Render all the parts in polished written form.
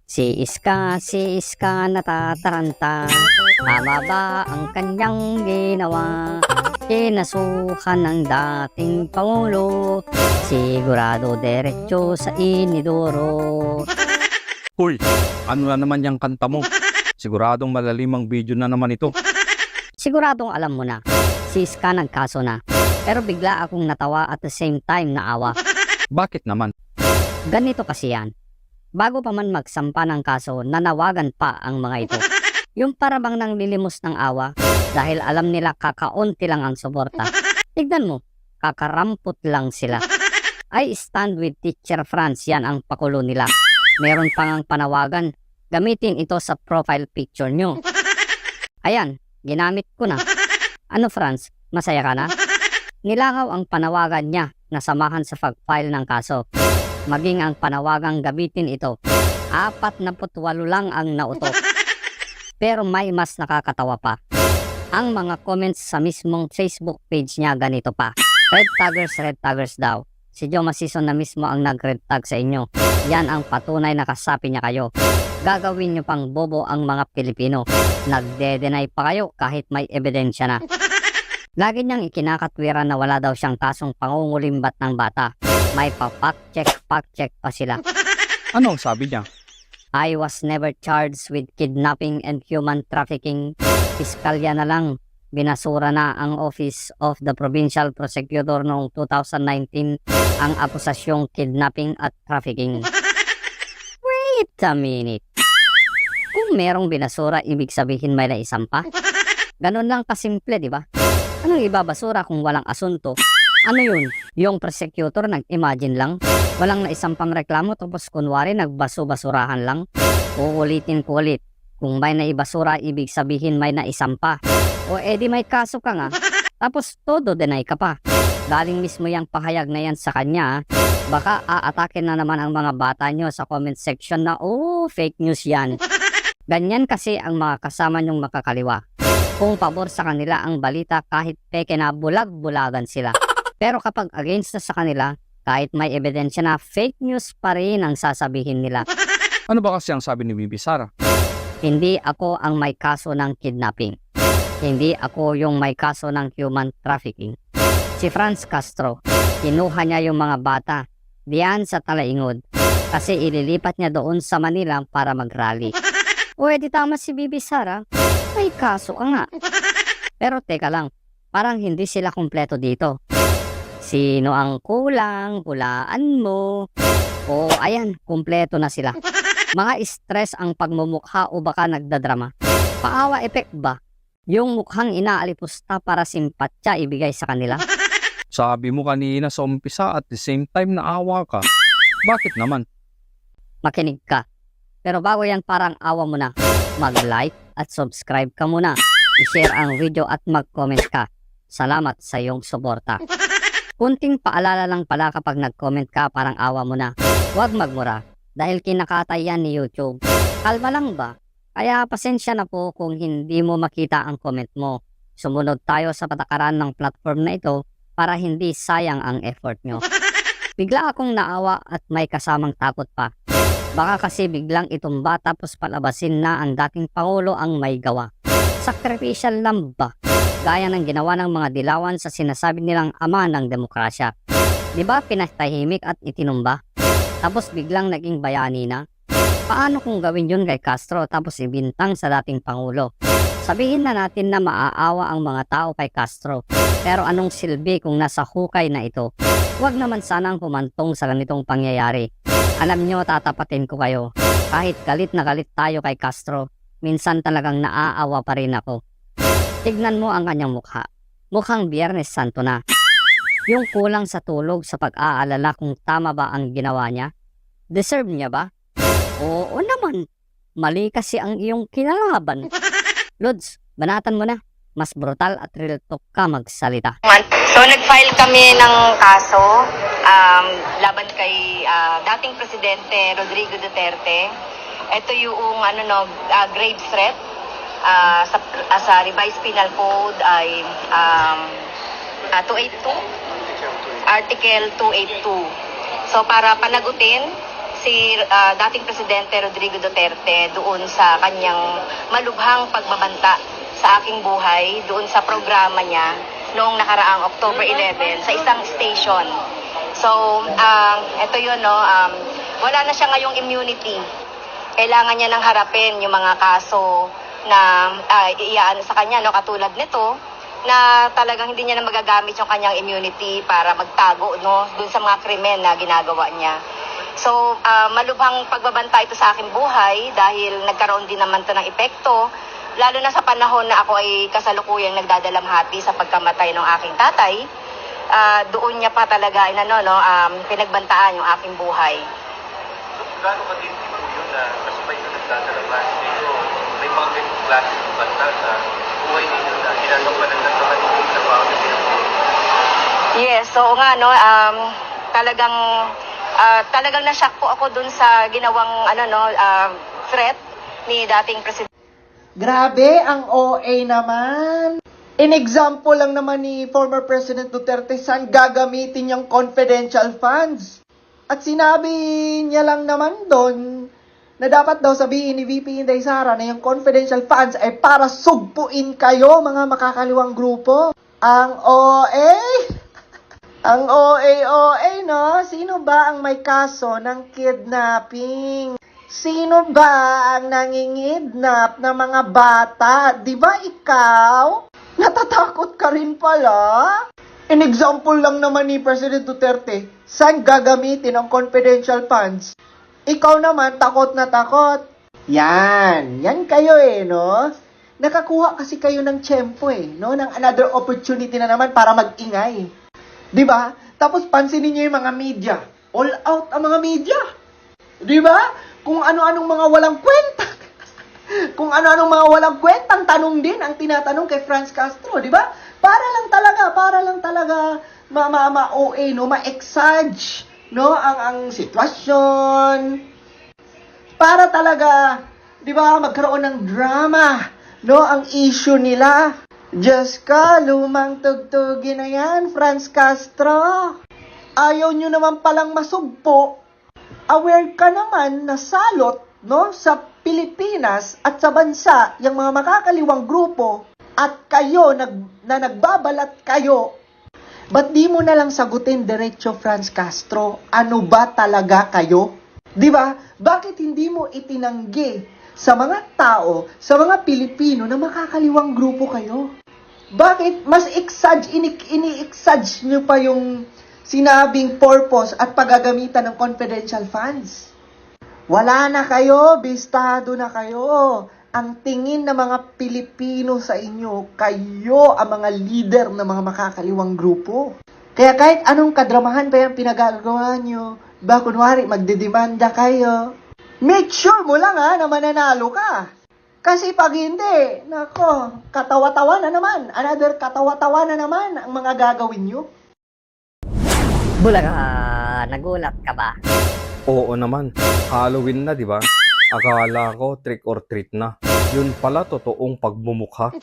Si Iska natataranta. Tama ba ang kanyang ginawa? Kinasuhan ng dating Pangulo. Sigurado diretso sa inidoro. Hoy, ano na naman yung kanta mo? Siguradong malalimang video na naman ito. Siguradong alam mo na, si Iska nagkaso na. Pero bigla akong natawa at the same time naawa. Bakit naman? Ganito kasi yan. Bago pa man magsampa ng kaso, nanawagan pa ang mga ito. Yung parabang nang lilimos ng awa dahil alam nila kakaunti lang ang suporta. Tignan mo, kakarampot lang sila. I stand with Teacher Franz, yan ang pakulo nila. Meron pang panawagan, gamitin ito sa profile picture nyo. Ayan, ginamit ko na. Ano Franz, masaya ka na? Nilangaw ang panawagan niya na samahan sa pag-file ng kaso. Maging ang panawagang gamitin ito. 48 lang ang nauto. Pero may mas nakakatawa pa. Ang mga comments sa mismong Facebook page niya ganito pa. Red taggers daw. Si Joe Masison na mismo ang nag-red tag sa inyo. Yan ang patunay na kasapi niya kayo. Gagawin niyo pang bobo ang mga Pilipino. Nagde-deny pa kayo kahit may ebidensya na. Lagi niyang ikinakatwiran na wala daw siyang kasong pangungulimbat ng bata. May pa-fact check pa sila. Ano ang sabi niya? I was never charged with kidnapping and human trafficking. Piskalya na lang. Binasura na ang Office of the Provincial Prosecutor noong 2019 ang akusasyong kidnapping at trafficking. Wait a minute. Kung merong binasura, ibig sabihin may naisampa? Ganun lang kasimple, di ba? Anong ibabasura kung walang asunto? Ano yun? Yung prosecutor nag-imagine lang? Walang naisampang reklamo tapos kunwari nagbaso-basurahan lang? Uulitin ko ulit. Kung may naibasura, ibig sabihin may naisampa. O edi may kaso ka nga. Tapos todo deny ka pa. Galing mismo yung pahayag na yan sa kanya. Baka aatakin na naman ang mga bata nyo sa comment section na fake news yan. Ganyan kasi ang mga kasama nyong makakaliwa. Kung pabor sa kanila ang balita kahit peke na bulag-bulagan sila. Pero kapag against na sa kanila, kahit may ebidensya na fake news pa rin ang sasabihin nila. Ano ba kasi ang sabi ni Bibi Sara? Hindi ako ang may kaso ng kidnapping. Hindi ako yung may kaso ng human trafficking. Si Franz Castro, kinuha niya yung mga bata diyan sa Talaingod kasi ililipat niya doon sa Manila para mag-rally. O edi tama si Bibi Sara, may kaso ka nga. Pero teka lang, parang hindi sila kumpleto dito. Sino ang kulang? Hulaan mo. O ayan, kumpleto na sila. Mga stress ang pagmumukha o baka nagdadrama. Paawa effect ba? Yung mukhang inaalipusta para simpatya ibigay sa kanila? Sabi mo kanina sa umpisa at the same time naawa ka. Bakit naman? Makinig ka. Pero bago yan parang awa mo na. Mag-like at subscribe ka muna. I-share ang video at mag-comment ka. Salamat sa iyong suporta. Kunting paalala lang pala kapag nag-comment ka parang awa mo na. Huwag magmura dahil kinakatay yan ni YouTube. Kalma lang ba? Kaya pasensya na po kung hindi mo makita ang comment mo. Sumunod tayo sa patakaran ng platform na ito para hindi sayang ang effort nyo. Bigla akong naawa at may kasamang takot pa. Baka kasi biglang itumba tapos palabasin na ang dating Pangulo ang may gawa. Sacrificial lang ba? Gaya ng ginawa ng mga dilawan sa sinasabi nilang ama ng demokrasya. Di ba pinatahimik at itinumba? Tapos biglang naging bayani na? Paano kung gawin yun kay Castro tapos ibintang sa dating Pangulo? Sabihin na natin na maaawa ang mga tao kay Castro. Pero anong silbi kung nasa hukay na ito? Huwag naman sanang humantong sa ganitong pangyayari. Alam nyo, tatapatin ko kayo. Kahit galit na galit tayo kay Castro, minsan talagang naaawa pa rin ako. Tignan mo ang kanyang mukha. Mukhang Biyernes Santo na. Yung kulang sa tulog sa pag-aalala kung tama ba ang ginawa niya. Deserve niya ba? Oo naman. Mali kasi ang iyong kinalaban. Lods, banatan mo na. Mas brutal at real talk ka magsalita. So nag-file kami ng kaso laban kay dating Presidente Rodrigo Duterte. Ito yung grave threat. Sa revised penal code ay 282, Article 282. So para panagutin si dating Presidente Rodrigo Duterte doon sa kanyang malubhang pagbabanta sa aking buhay, doon sa programa niya noong nakaraang October 11 sa isang station. So, ito yun, no, wala na siya ngayong immunity. Kailangan niya nang harapin yung mga kaso na iiyaan sa kanya, no, katulad nito, na talagang hindi niya na magagamit yung kanyang immunity para magtago, no, dun sa mga krimen na ginagawa niya. So, malubhang pagbabanta ito sa aking buhay dahil nagkaroon din naman to ng epekto, lalo na sa panahon na ako ay kasalukuyang nagdadalamhati sa pagkamatay ng aking tatay. Doon niya pa talaga pinagbantaan yung aking buhay. Gaano ka din po yun na kasabay na nagdadalaman? Pero may mga ganitong klase ng banta sa buhay ninyo na ginagampanan ng mga hindi sa mga ginagawa. Yes, so nga, no, talagang na-shock po ako dun sa ginawang threat ni dating presidente. Grabe, ang OA naman. In example lang naman ni former President Duterte, saan gagamitin yung confidential funds? At sinabi niya lang naman doon na dapat daw sabihin ni VP Inday Sara na yung confidential funds ay para sugpuin kayo, mga makakaliwang grupo. Ang OA? Ang OA, no? Sino ba ang may kaso ng kidnapping? Sino ba ang nangingidnap ng mga bata? Di ba ikaw? Natatakot ka rin pala? In example lang naman ni President Duterte, saan gagamitin ang confidential funds? Ikaw naman, takot na takot. Yan kayo no? Nakakuha kasi kayo ng tiyempo no? Ng another opportunity na naman para mag-ingay. Di ba? Tapos pansinin niyo yung mga media. All out ang mga media. Di ba? Kung ano-anong mga walang kwenta. Kung ano-anong mga walang kwentang tanong din ang tinatanong kay Franz Castro, di ba? Para lang talaga ma-OA, no, ma-exage, no, ang sitwasyon. Para talaga, di ba, magkaroon ng drama, no, ang issue nila. Diyos ka, lumang tugtugin na yan, Franz Castro. Ayaw nyo naman palang masugpo. Aware ka naman na salot, no, sa Pilipinas at sa bansa, yung mga makakaliwang grupo, at kayo, na nagbabalat kayo, ba't di mo na lang sagutin diretso, Franz Castro? Ano ba talaga kayo? Di ba? Bakit hindi mo itinanggi sa mga tao, sa mga Pilipino na makakaliwang grupo kayo? Bakit mas ini-exage nyo pa yung sinabing purpose at paggagamitan ng confidential funds? Wala na kayo, bistado na kayo. Ang tingin ng mga Pilipino sa inyo, kayo ang mga leader ng mga makakaliwang grupo. Kaya kahit anong kadramahan pa yung pinagagawa nyo, ba kunwari magdedemanda kayo, make sure mo lang na mananalo ka. Kasi pag hindi, nako, katawa-tawa na naman. Another katawa-tawa na naman ang mga gagawin nyo. Bulaga, nagulat ka ba? Oo naman, Halloween na, di ba? Akala ko trick or treat na. Yun pala totoong pagmumukha.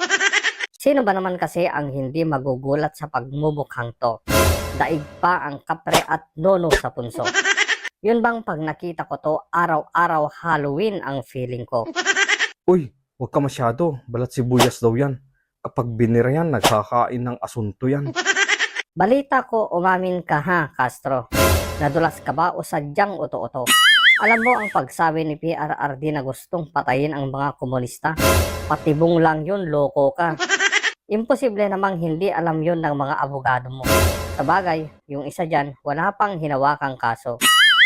Sino ba naman kasi ang hindi magugulat sa pagmumukhang to? Daig pa ang kapre at nono sa punso. Yun bang pag nakita ko to, araw-araw Halloween ang feeling ko? Uy, huwag ka masyado. Balat sibuyas daw yan. Kapag binira yan, nagkakain ng asunto yan. Balita ko, umamin ka ha, Castro. Nadulas ka ba o sadyang uto-uto? Alam mo ang pagsabi ni PRRD na gustong patayin ang mga komunista? Patibong lang yun, loko ka. Imposible namang hindi alam yun ng mga abogado mo. Sa bagay, yung isa dyan, wala pang hinawakang kaso.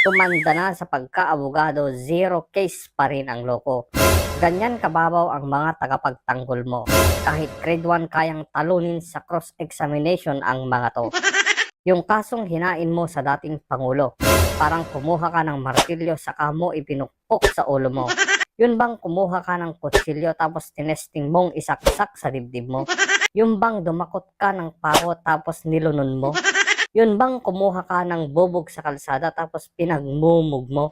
Tumanda na sa pagka-abogado, 0 case pa rin ang loko. Ganyan kababaw ang mga tagapagtanggol mo. Kahit grade 1 kayang talunin sa cross-examination ang mga to. Yung kasong hinain mo sa dating Pangulo, parang kumuha ka ng martilyo saka mo ipinukpok sa ulo mo. Yun bang kumuha ka ng kutsilyo tapos tinesting mong isaksak sa dibdib mo? Yun bang dumakot ka ng pako tapos nilunon mo? Yun bang kumuha ka ng bubog sa kalsada tapos pinagmumug mo?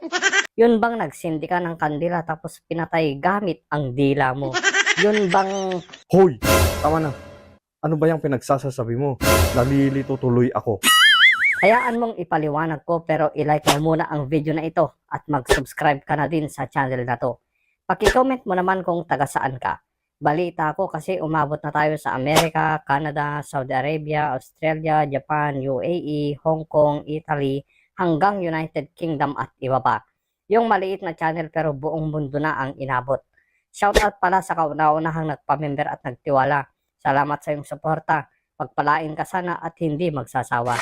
Yun bang nagsindi ka ng kandila tapos pinatay gamit ang dila mo? Yun bang... Hoy, tama na. Ano ba yung pinagsasasabi mo? Nalilito tuloy ako. Hayaan mong ipaliwanag ko pero ilike mo muna ang video na ito at mag-subscribe ka na din sa channel na to. Paki-comment mo naman kung taga saan ka. Balita ko kasi umabot na tayo sa Amerika, Canada, Saudi Arabia, Australia, Japan, UAE, Hong Kong, Italy, hanggang United Kingdom at iba pa. Yung maliit na channel pero buong mundo na ang inabot. Shoutout pala sa kauna-unahang nagpamember at nagtiwala. Salamat sa iyong suporta. Pagpalain ka sana at hindi magsasawa.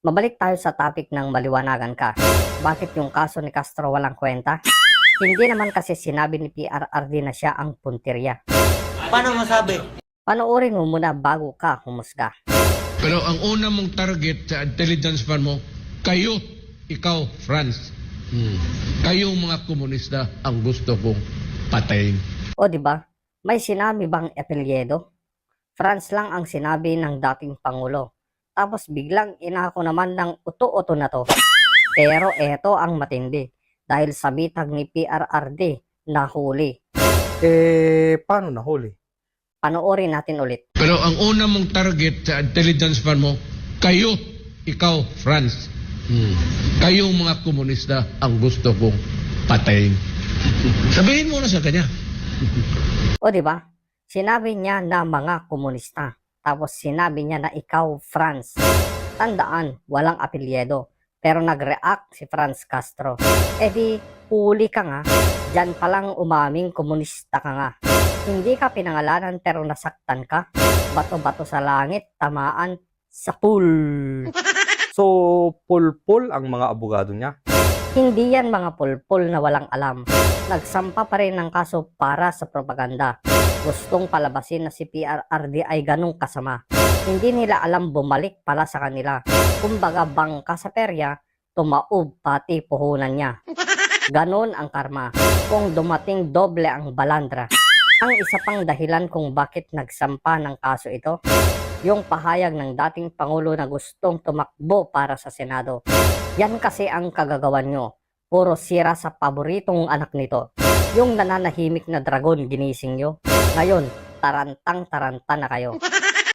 Mabalik tayo sa topic ng maliwanagan ka. Bakit yung kaso ni Castro walang kwenta? Hindi naman kasi sinabi ni PRRD na siya ang puntirya. Paano masabi? Panoorin mo muna bago ka humusga. Pero ang una mong target sa intelligence fund mo, kayo, ikaw, France. Kayong mga komunista ang gusto kong patayin. O di ba? May sinabi bang apelyedo? France lang ang sinabi ng dating Pangulo. Tapos biglang inako naman ng uto-uto na to. Pero eto ang matindi. Dahil sa bitag ni PRRD, nahuli. Paano nahuli? Panoorin natin ulit. Pero ang una mong target sa intelligence fund mo, kayo, ikaw, France. Kayong mga komunista ang gusto kong patayin. Sabihin mo na sa kanya. O di ba? Sinabi niya na mga komunista. Tapos sinabi niya na ikaw, France. Tandaan, walang apelyedo. Pero nag-react si Franz Castro. Eh di, huli ka nga. Diyan palang umaming komunista ka nga. Hindi ka pinangalanan pero nasaktan ka. Bato-bato sa langit, tamaan sa pool. So, pulpul ang mga abogado niya. Hindi yan mga pulpul na walang alam. Nagsampa pa rin ng kaso para sa propaganda. Gustong palabasin na si PRRD ay ganong kasama. Hindi nila alam bumalik pala sa kanila. Kumbaga bangka sa perya, tumaob pati puhunan niya. Ganon ang karma. Kung dumating doble ang balandra. Ang isa pang dahilan kung bakit nagsampa ng kaso ito, yung pahayag ng dating Pangulo na gustong tumakbo para sa Senado. Yan kasi ang kagagawan nyo. Puro sira sa paboritong anak nito. Yung nananahimik na dragon ginising nyo. Ngayon, tarantang-taranta na kayo.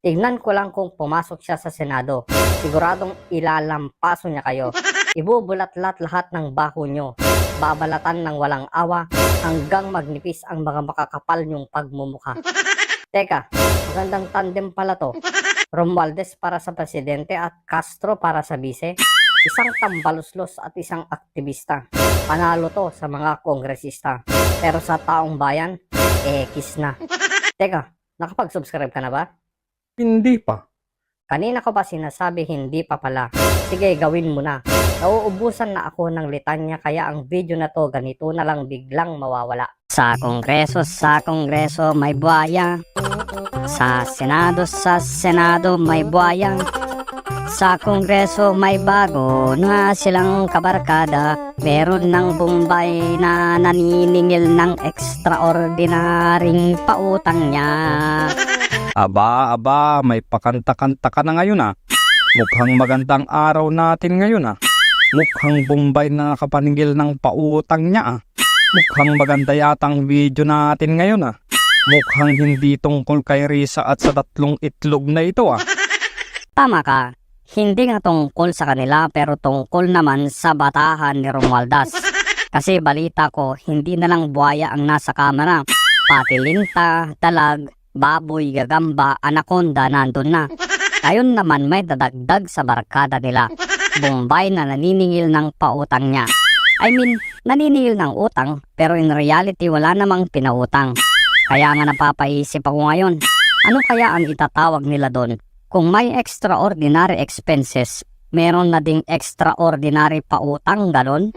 Tignan ko lang kung pumasok siya sa Senado. Siguradong ilalampaso niya kayo. Ibubulat-lat lahat ng baho nyo. Babalatan ng walang awa hanggang magnipis ang mga makakapal nyong pagmumukha. Teka, magandang tandem pala to. Romualdez para sa presidente at Castro para sa bise. Isang tambaluslos at isang aktivista. Panalo to sa mga kongresista. Pero sa taong bayan, kiss na. Teka, nakapag-subscribe ka na ba? Hindi pa. Kanina ko pa sinasabi hindi pa pala. Sige, gawin mo na. Nauubusan na ako ng litanya kaya ang video na to ganito na lang biglang mawawala. Sa kongreso may buhaya. Sa senado may buhaya. Sa kongreso may bago na silang kabarkada. Meron ng Bombay na naniningil ng extraordinaryong pautang niya. Aba, may pakanta-kanta ka na ngayon Mukhang magandang araw natin ngayon Mukhang Bombay na nakapaningil ng pautang niya Mukhang maganda yatang video natin ngayon Mukhang hindi tungkol kay Risa at sa 3 itlog na ito Tama ka. Hindi nga tungkol sa kanila pero tungkol naman sa batahan ni Romualdez. Kasi balita ko, hindi na lang buhaya ang nasa kamera. Pati linta, dalag, baboy, gagamba, anaconda nandun na. Ngayon naman may dadagdag sa barkada nila. Bombay na naniningil ng pautang niya. I mean, naniningil ng utang pero in reality wala namang pinautang. Kaya nga napapaisip ako ngayon, ano kaya ang itatawag nila doon? Kung may extraordinary expenses, meron na ding extraordinary pautang, ganon?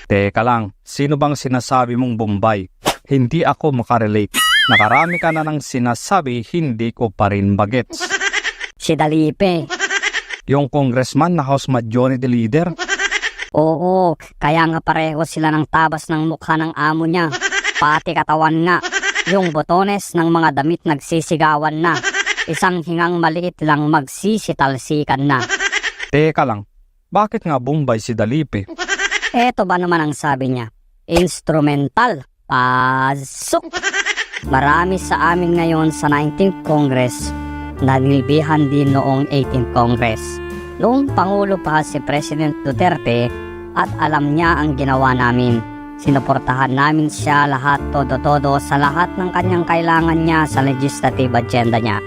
Teka lang, sino bang sinasabi mong Bombay? Hindi ako makarelate. Nakarami ka na ng sinasabi, hindi ko pa rin bagets. Si Dalipe. Yung congressman na House Majority Leader? Oo, kaya nga pareho sila ng tabas ng mukha ng amo niya. Pati katawan nga. Yung botones ng mga damit nagsisigawan na. Isang hingang maliit lang magsisitalsikan na. Teka lang, bakit nga Bombay si Dalipe? Eto ba naman ang sabi niya? Instrumental. Pasok! Marami sa amin ngayon sa 19th Congress na nilbihan din noong 18th Congress. Noong Pangulo pa si President Duterte at alam niya ang ginawa namin. Sinuportahan namin siya lahat todo-todo sa lahat ng kanyang kailangan niya sa legislative agenda niya.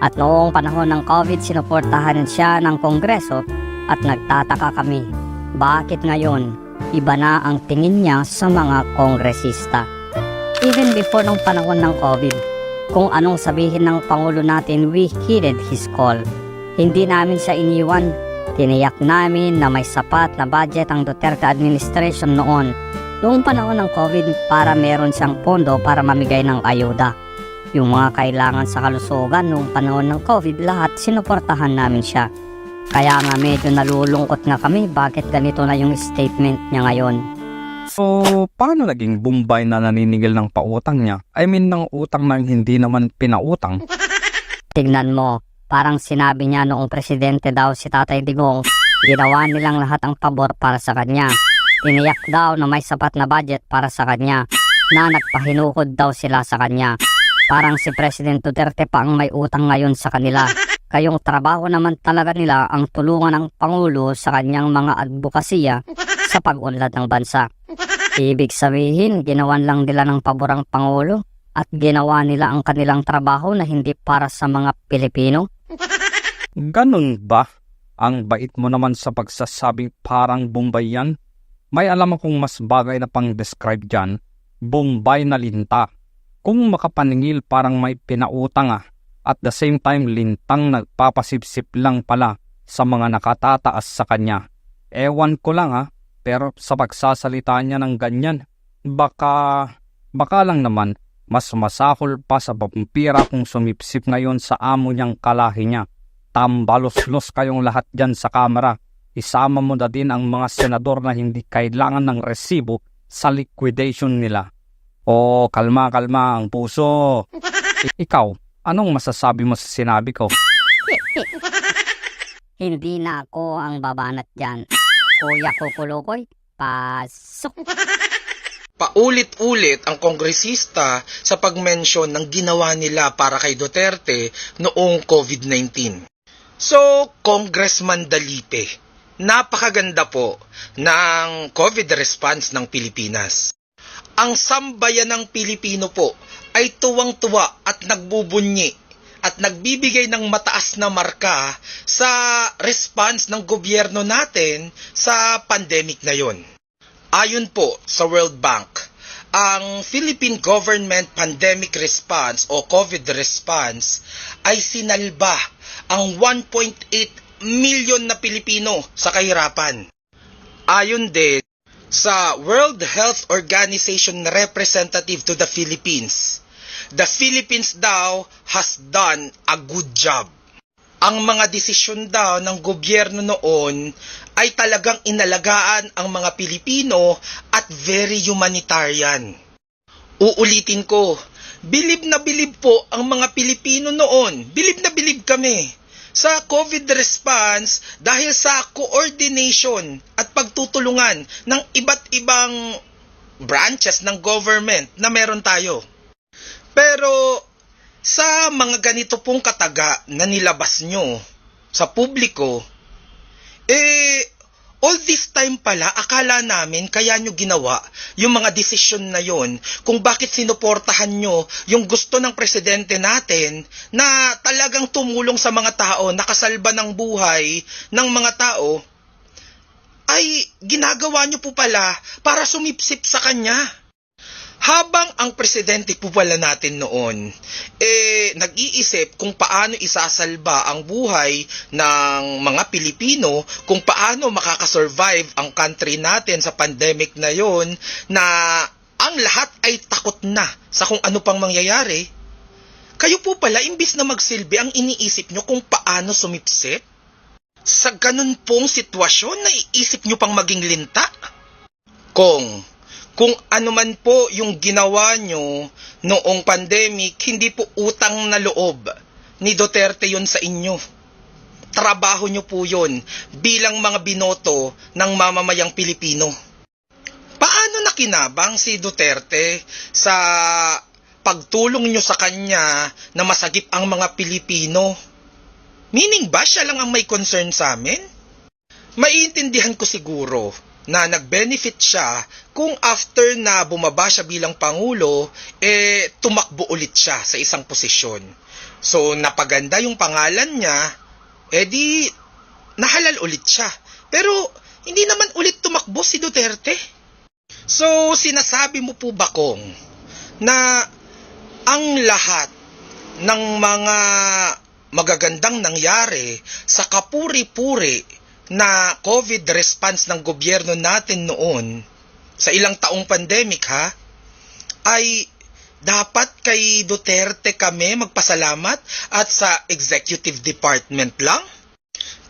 At noong panahon ng COVID, sinuportahan siya ng Kongreso at nagtataka kami. Bakit ngayon, iba na ang tingin niya sa mga kongresista? Even before nung panahon ng COVID, kung anong sabihin ng Pangulo natin, we heeded his call. Hindi namin siya iniwan. Tiniyak namin na may sapat na budget ang Duterte administration noon panahon ng COVID para meron siyang pondo para mamigay ng ayuda. Yung mga kailangan sa kalusugan noong panahon ng COVID, lahat sinuportahan namin siya. Kaya nga medyo nalulungkot nga kami bakit ganito na yung statement niya ngayon. So, paano naging Bombay na naniningil ng pautang niya? I mean, ng utang na hindi naman pinautang. Tignan mo, parang sinabi niya noong presidente daw si Tatay Digong, ginawa nilang lahat ang pabor para sa kanya. Tiniyak daw na may sapat na budget para sa kanya, na nagpahinukod daw sila sa kanya. Parang si President Duterte pa ang may utang ngayon sa kanila. Kayong trabaho naman talaga nila ang tulungan ng Pangulo sa kanyang mga advokasya sa pag-unlad ng bansa. Ibig sabihin, ginawan lang nila ng pabor ang Pangulo at ginawa nila ang kanilang trabaho na hindi para sa mga Pilipino. Ganun ba? Ang bait mo naman sa pagsasabing parang Bombay yan. May alam akong mas bagay na pang-describe dyan, Bombay na linta. Kung makapaningil parang may pinautang at the same time lintang nagpapasipsip lang pala sa mga nakatataas sa kanya. Ewan ko lang pero sa pagsasalita niya ng ganyan, baka lang naman mas masahol pa sa vampira kung sumipsip ngayon sa amo niyang kalahi niya. Tambalos-los kayong lahat dyan sa kamera. Isama mo na din ang mga senador na hindi kailangan ng resibo sa liquidation nila. Oh, kalma ang puso. Ikaw, anong masasabi mo sa sinabi ko? Hindi na ako ang babanat dyan. Kuya Kukulukoy, pasok. Paulit-ulit ang kongresista sa pag-mention ng ginawa nila para kay Duterte noong COVID-19. So, Congressman Dalipe, napakaganda po ng COVID response ng Pilipinas. Ang sambayan ng Pilipino po ay tuwang-tuwa at nagbubunyi at nagbibigay ng mataas na marka sa response ng gobyerno natin sa pandemic na yon. Ayon po sa World Bank, ang Philippine Government Pandemic Response o COVID Response ay sinalba ang 1.8 million na Pilipino sa kahirapan. Ayon din sa World Health Organization representative to the Philippines daw has done a good job. Ang mga desisyon daw ng gobyerno noon ay talagang inalagaan ang mga Pilipino at very humanitarian. Uulitin ko, bilib na bilib po ang mga Pilipino noon. Bilib na bilib kami sa COVID response dahil sa coordination at pagtutulungan ng iba't ibang branches ng government na meron tayo. Pero sa mga ganito pong kataga na nilabas nyo sa publiko, all this time pala, akala namin kaya nyo ginawa yung mga desisyon na yon kung bakit sinuportahan nyo yung gusto ng presidente natin na talagang tumulong sa mga tao, nakasalba ng buhay ng mga tao, ay ginagawa nyo po pala para sumipsip sa kanya. Habang ang presidente po pala natin noon, nag-iisip kung paano isasalba ang buhay ng mga Pilipino, kung paano makakasurvive ang country natin sa pandemic na yon, na ang lahat ay takot na sa kung ano pang mangyayari. Kayo po pala, imbis na magsilbi, ang iniisip nyo kung paano sumipsip? Sa ganun pong sitwasyon, naiisip nyo pang maging linta? Kung ano man po yung ginawa nyo noong pandemic, hindi po utang na loob ni Duterte yon sa inyo. Trabaho nyo po yon bilang mga binoto ng mamamayang Pilipino. Paano nakinabang si Duterte sa pagtulong nyo sa kanya na masagip ang mga Pilipino? Meaning ba siya lang ang may concern sa amin? Maiintindihan ko siguro na nag-benefit siya kung after na bumaba siya bilang Pangulo, tumakbo ulit siya sa isang posisyon. So, napaganda yung pangalan niya, di nahalal ulit siya. Pero, hindi naman ulit tumakbo si Duterte. So, sinasabi mo po ba, Kong, na ang lahat ng mga magagandang nangyari sa kapuri-puri na COVID response ng gobyerno natin noon sa ilang taong pandemic ay dapat kay Duterte kami magpasalamat at sa executive department lang?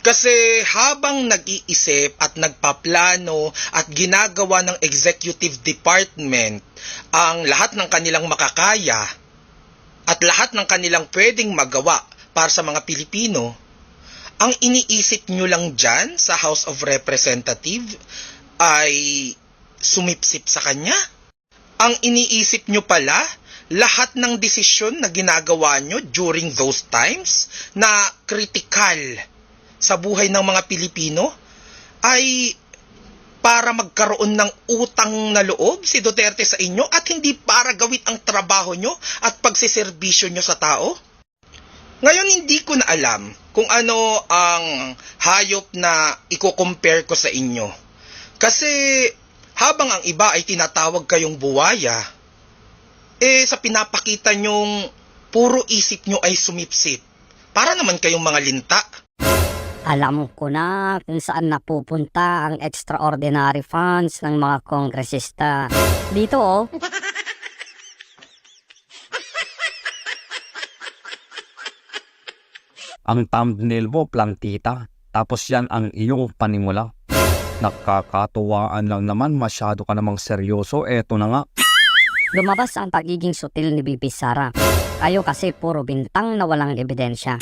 Kasi habang nag-iisip at nagpaplano at ginagawa ng executive department ang lahat ng kanilang makakaya at lahat ng kanilang pwedeng magawa para sa mga Pilipino, ang iniisip nyo lang dyan sa House of Representatives ay sumipsip sa kanya? Ang iniisip nyo pala, lahat ng desisyon na ginagawa nyo during those times na kritikal sa buhay ng mga Pilipino ay para magkaroon ng utang na loob si Duterte sa inyo at hindi para gawin ang trabaho nyo at pagsiservisyo nyo sa tao? Ngayon hindi ko na alam kung ano ang hayop na i-compare ko sa inyo. Kasi habang ang iba ay tinatawag kayong buwaya, sa pinapakita nyong puro isip nyo ay sumipsip. Para naman kayong mga linta. Alam ko na kung saan napupunta ang extraordinary funds ng mga kongresista. Dito Ang thumbnail mo, plantita. Tapos yan ang iyong panimula. Nakakatuwaan lang naman, masyado ka namang seryoso. Eto na nga. Lumabas ang pagiging sutil ni BP Sara. Kayo kasi puro bintang na walang ebidensya.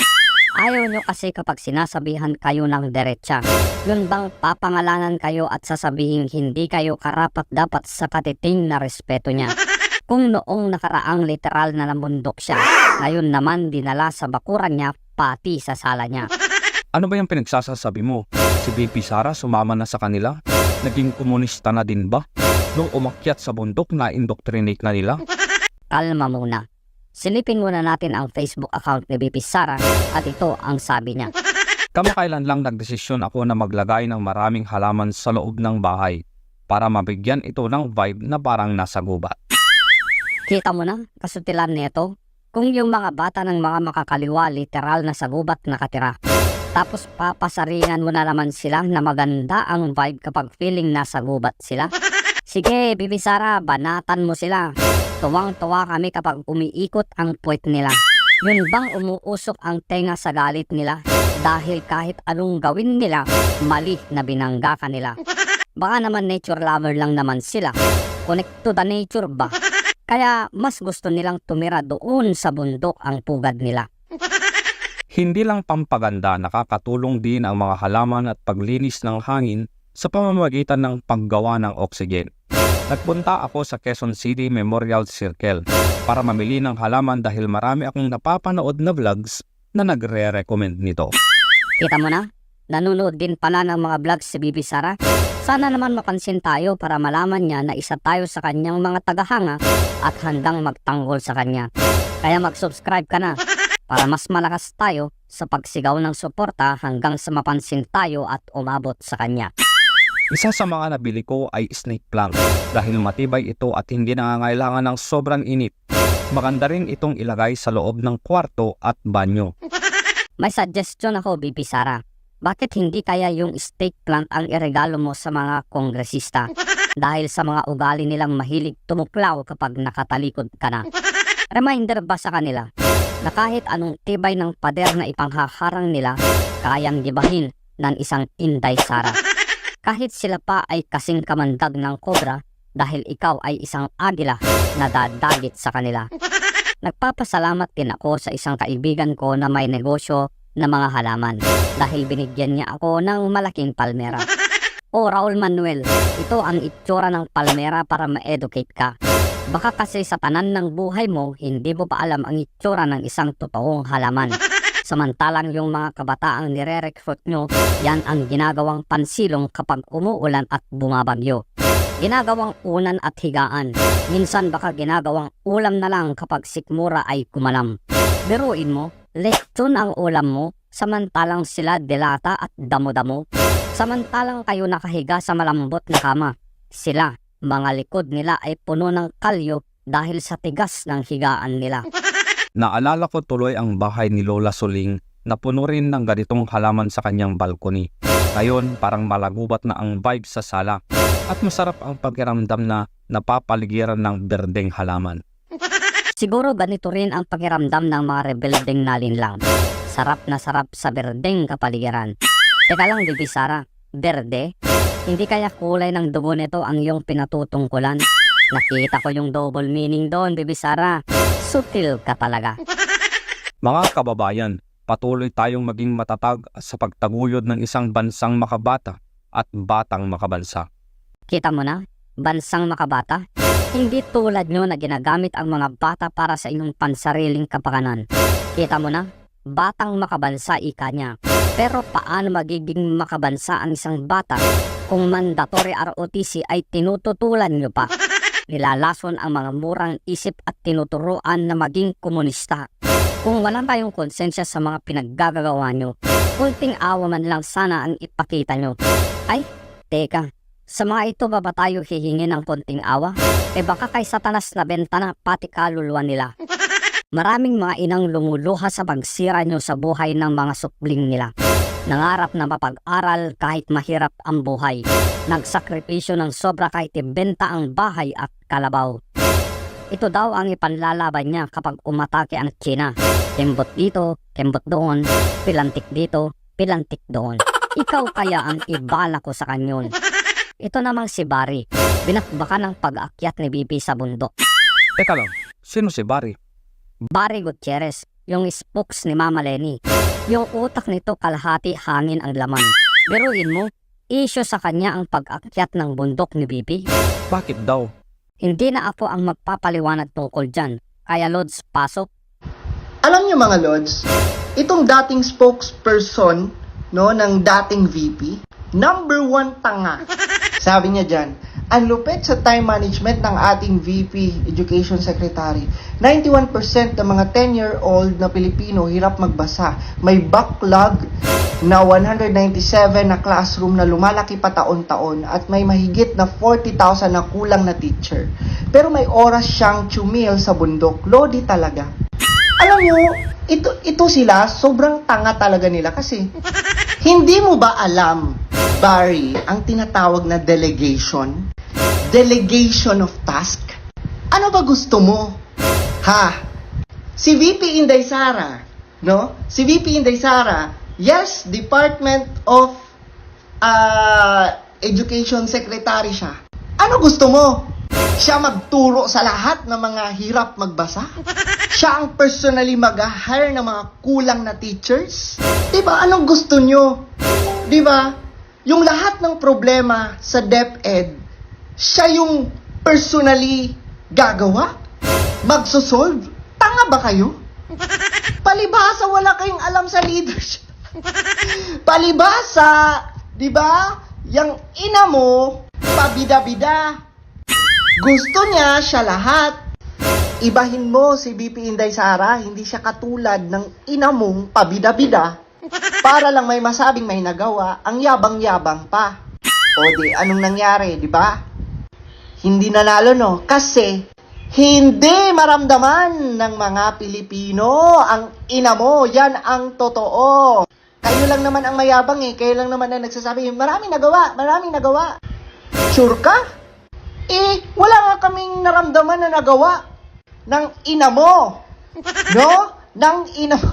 Ayaw nyo kasi kapag sinasabihan kayo ng derecha. Yun bang papangalanan kayo at sasabihin hindi kayo karapat-dapat sa katiting na respeto niya. Kung noong nakaraang literal na nabundok siya, ngayon naman dinala sa bakuran niya pati sa sala niya. Ano ba yung pinagsasasabi mo? Si BP Sara sumama na sa kanila? Naging komunista na din ba? Nung umakyat sa bundok na indoctrinate na nila? Kalma muna. Silipin muna natin ang Facebook account ni BP Sara at ito ang sabi niya. Kamakailan lang nagdesisyon ako na maglagay ng maraming halaman sa loob ng bahay para mabigyan ito ng vibe na parang nasa gubat. Kita mo na, kasutilan nito? Kung yung mga bata ng mga makakaliwa literal na sa gubat nakatira. Tapos papasaringan mo na naman sila na maganda ang vibe kapag feeling nasa gubat sila. Sige, Bibi Sara, banatan mo sila. Tuwang-tuwa kami kapag umiikot ang puwet nila. Yun bang umuusok ang tenga sa galit nila? Dahil kahit anong gawin nila, mali na binangga ka nila. Baka naman nature lover lang naman sila. Connect to the nature ba? Kaya mas gusto nilang tumira doon sa bundok ang pugad nila. Hindi lang pampaganda, nakakatulong din ang mga halaman at paglinis ng hangin sa pamamagitan ng paggawa ng oxygen. Nagpunta ako sa Quezon City Memorial Circle para mamili ng halaman dahil marami akong napapanood na vlogs na nagre-recommend nito. Kita mo na? Nanonood din pala ng mga vlogs si Bibi Sara. Sana naman mapansin tayo para malaman niya na isa tayo sa kanyang mga tagahanga at handang magtanggol sa kanya. Kaya mag-subscribe ka na para mas malakas tayo sa pagsigaw ng suporta hanggang sa mapansin tayo at umabot sa kanya. Isa sa mga nabili ko ay snake plant dahil matibay ito at hindi nangangailangan ng sobrang init. Maganda rin itong ilagay sa loob ng kwarto at banyo. May suggestion ako, Bibi Sara. Bakit hindi kaya yung snake plant ang iregalo mo sa mga kongresista? Dahil sa mga ugali nilang mahilig tumuklaw kapag nakatalikod ka na. Reminder ba sa kanila na kahit anong tibay ng pader na ipanghaharang nila, kayang gibahin ng isang Inday Sara. Kahit sila pa ay kasing kamandag ng kobra dahil ikaw ay isang agila na dadagit sa kanila. Nagpapasalamat din ako sa isang kaibigan ko na may negosyo na mga halaman dahil binigyan niya ako ng malaking palmera. O Raul Manuel, ito ang itsura ng palmera para ma-educate ka. Baka kasi sa tanan ng buhay mo, hindi mo pa alam ang itsura ng isang totoong halaman. Samantalang yung mga kabataang nire-recruit nyo, yan ang ginagawang pansilong kapag umuulan at bumabagyo. Ginagawang unan at higaan. Minsan baka ginagawang ulam na lang kapag sikmura ay kumalam. Biruin mo, lechon ang ulam mo, samantalang sila delata at damo-damo. Samantalang kayo nakahiga sa malambot na kama. Sila, mga likod nila ay puno ng kalyo dahil sa tigas ng higaan nila. Naalala ko tuloy ang bahay ni Lola Suling na puno rin ng ganitong halaman sa kanyang balcony. Ngayon parang malagubat na ang vibe sa sala at masarap ang pakiramdam na napapaligiran ng berdeng halaman. Siguro ganito rin ang pakiramdam ng mga rebuilding nalinlang. Sarap na sarap sa berdeng kapaligiran. Teka lang, Bibi Sara, berde? Hindi kaya kulay ng dugo nito ang iyong pinatutungkulan? Nakita ko yung double meaning doon, Bibi Sara. Sutil ka talaga. Mga kababayan, patuloy tayong maging matatag sa pagtaguyod ng isang bansang makabata at batang makabansa. Kita mo na, bansang makabata? Hindi tulad nyo na ginagamit ang mga bata para sa inyong pansariling kapakanan. Kita mo na, batang makabansa ika niya. Pero paano magiging makabansa ang isang bata kung mandatory ROTC ay tinututulan nyo pa? Nilalason ang mga murang isip at tinuturuan na maging komunista. Kung wala tayong konsensya sa mga pinaggagawa nyo, kunting awa man lang sana ang ipakita nyo. Ay, teka, sa mga ito ba tayo hihingi ng konting awa? Baka kay Satanas na benta na pati kaluluwa nila. Maraming mga inang lumuluha sa pagsira nyo sa buhay ng mga supling nila. Nangarap na mapag-aral kahit mahirap ang buhay. Nagsakripisyo ng sobra kahit ibenta ang bahay at kalabaw. Ito daw ang ipanlalaban niya kapag umatake ang China. Kembot dito, kembot doon, pilantik dito, pilantik doon. Ikaw kaya ang ibala ko sa kanyon. Ito namang si Barry, binakbakan ng pag-akyat ni BP sa bundok. Teka lang, sino si Barry? Barry Gutierrez, yung spokes ni Mama Lenny. Yung utak nito kalahati hangin ang laman. Biruin mo, issue sa kanya ang pag-akyat ng bundok ni BP. Bakit daw? Hindi na ako ang magpapaliwanag tungkol dyan. Kaya Lods, pasok. Alam niyo mga Lods, itong dating spokesperson no, ng dating VP, number 1 tanga. Sabi niya dyan, ang lupit sa time management ng ating VP Education Secretary. 91% ng mga 10-year-old na Pilipino hirap magbasa. May backlog na 197 na classroom na lumalaki pa taon-taon at may mahigit na 40,000 na kulang na teacher. Pero may oras siyang tsumil sa bundok. Lodi talaga. Alam niyo, ito sila, sobrang tanga talaga nila kasi hindi mo ba alam, Barry, ang tinatawag na delegation? Delegation of task? Ano ba gusto mo? Ha? Si VP Inday Sara, no? Si VP Inday Sara, yes, Department of Education Secretary siya. Ano gusto mo? Siya magturo sa lahat ng mga hirap magbasa? Siya ang personally mag-hire ng mga kulang na teachers? Diba? Anong gusto nyo? Diba? Yung lahat ng problema sa DepEd, siya yung personally gagawa? Magsosolve? Tanga ba kayo? Palibhasa wala kayong alam sa leadership. Palibhasa, di ba? Yang ina mo, pabida-bida. Gusto niya siya lahat. Ibahin mo si BP Inday Sara, hindi siya katulad ng ina mong pabida-bida. Para lang may masabing may nagawa, ang yabang-yabang pa. O di, anong nangyari, di ba? Hindi nanalo, no? Kasi hindi maramdaman ng mga Pilipino ang ina mo. Yan ang totoo. Kayo lang naman ang mayabang eh. Kayo lang naman ang nagsasabi, maraming nagawa, maraming nagawa. Sure ka? Eh, wala nga kaming naramdaman na nagawa ng ina mo. No? Ng ina mo.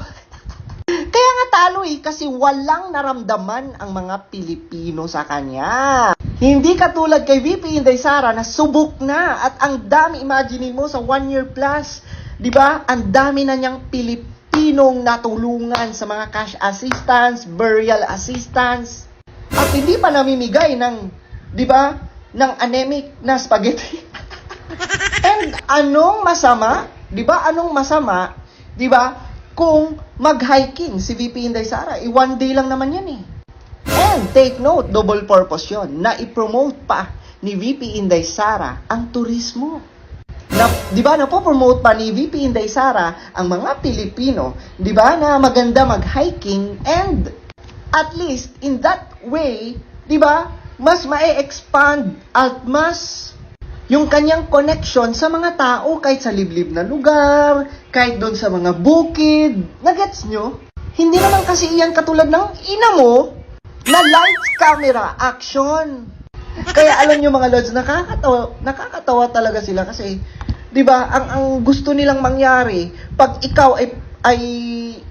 Kaya nga talo eh, kasi walang naramdaman ang mga Pilipino sa kanya. Hindi katulad kay VP Inday Sara na subok na at ang dami, imagine mo sa 1 year plus, di ba? Ang dami na niyang Pilipinong natulungan sa mga cash assistance, burial assistance, at hindi pa namimigay ng, di ba, ng anemic na spaghetti. And anong masama? Di ba? Anong masama? Di ba? kung mag-hiking si VP Inday Sara. One day lang naman yan eh. And take note, double purpose yon na i-promote pa ni VP Inday Sara ang turismo. Na, di ba, napopromote pa ni VP Inday Sara ang mga Pilipino, di ba, na maganda mag-hiking, and at least in that way, di ba, mas ma-expand at mas yung kanyang connection sa mga tao kahit sa liblib na lugar, kahit doon sa mga bukid. Nagets nyo? Hindi naman kasi iyan katulad ng ina mo na lights, camera, action. Kaya alam nyo mga lods, nakakatawa talaga sila kasi, di ba, ang gusto nilang mangyari, pag ikaw ay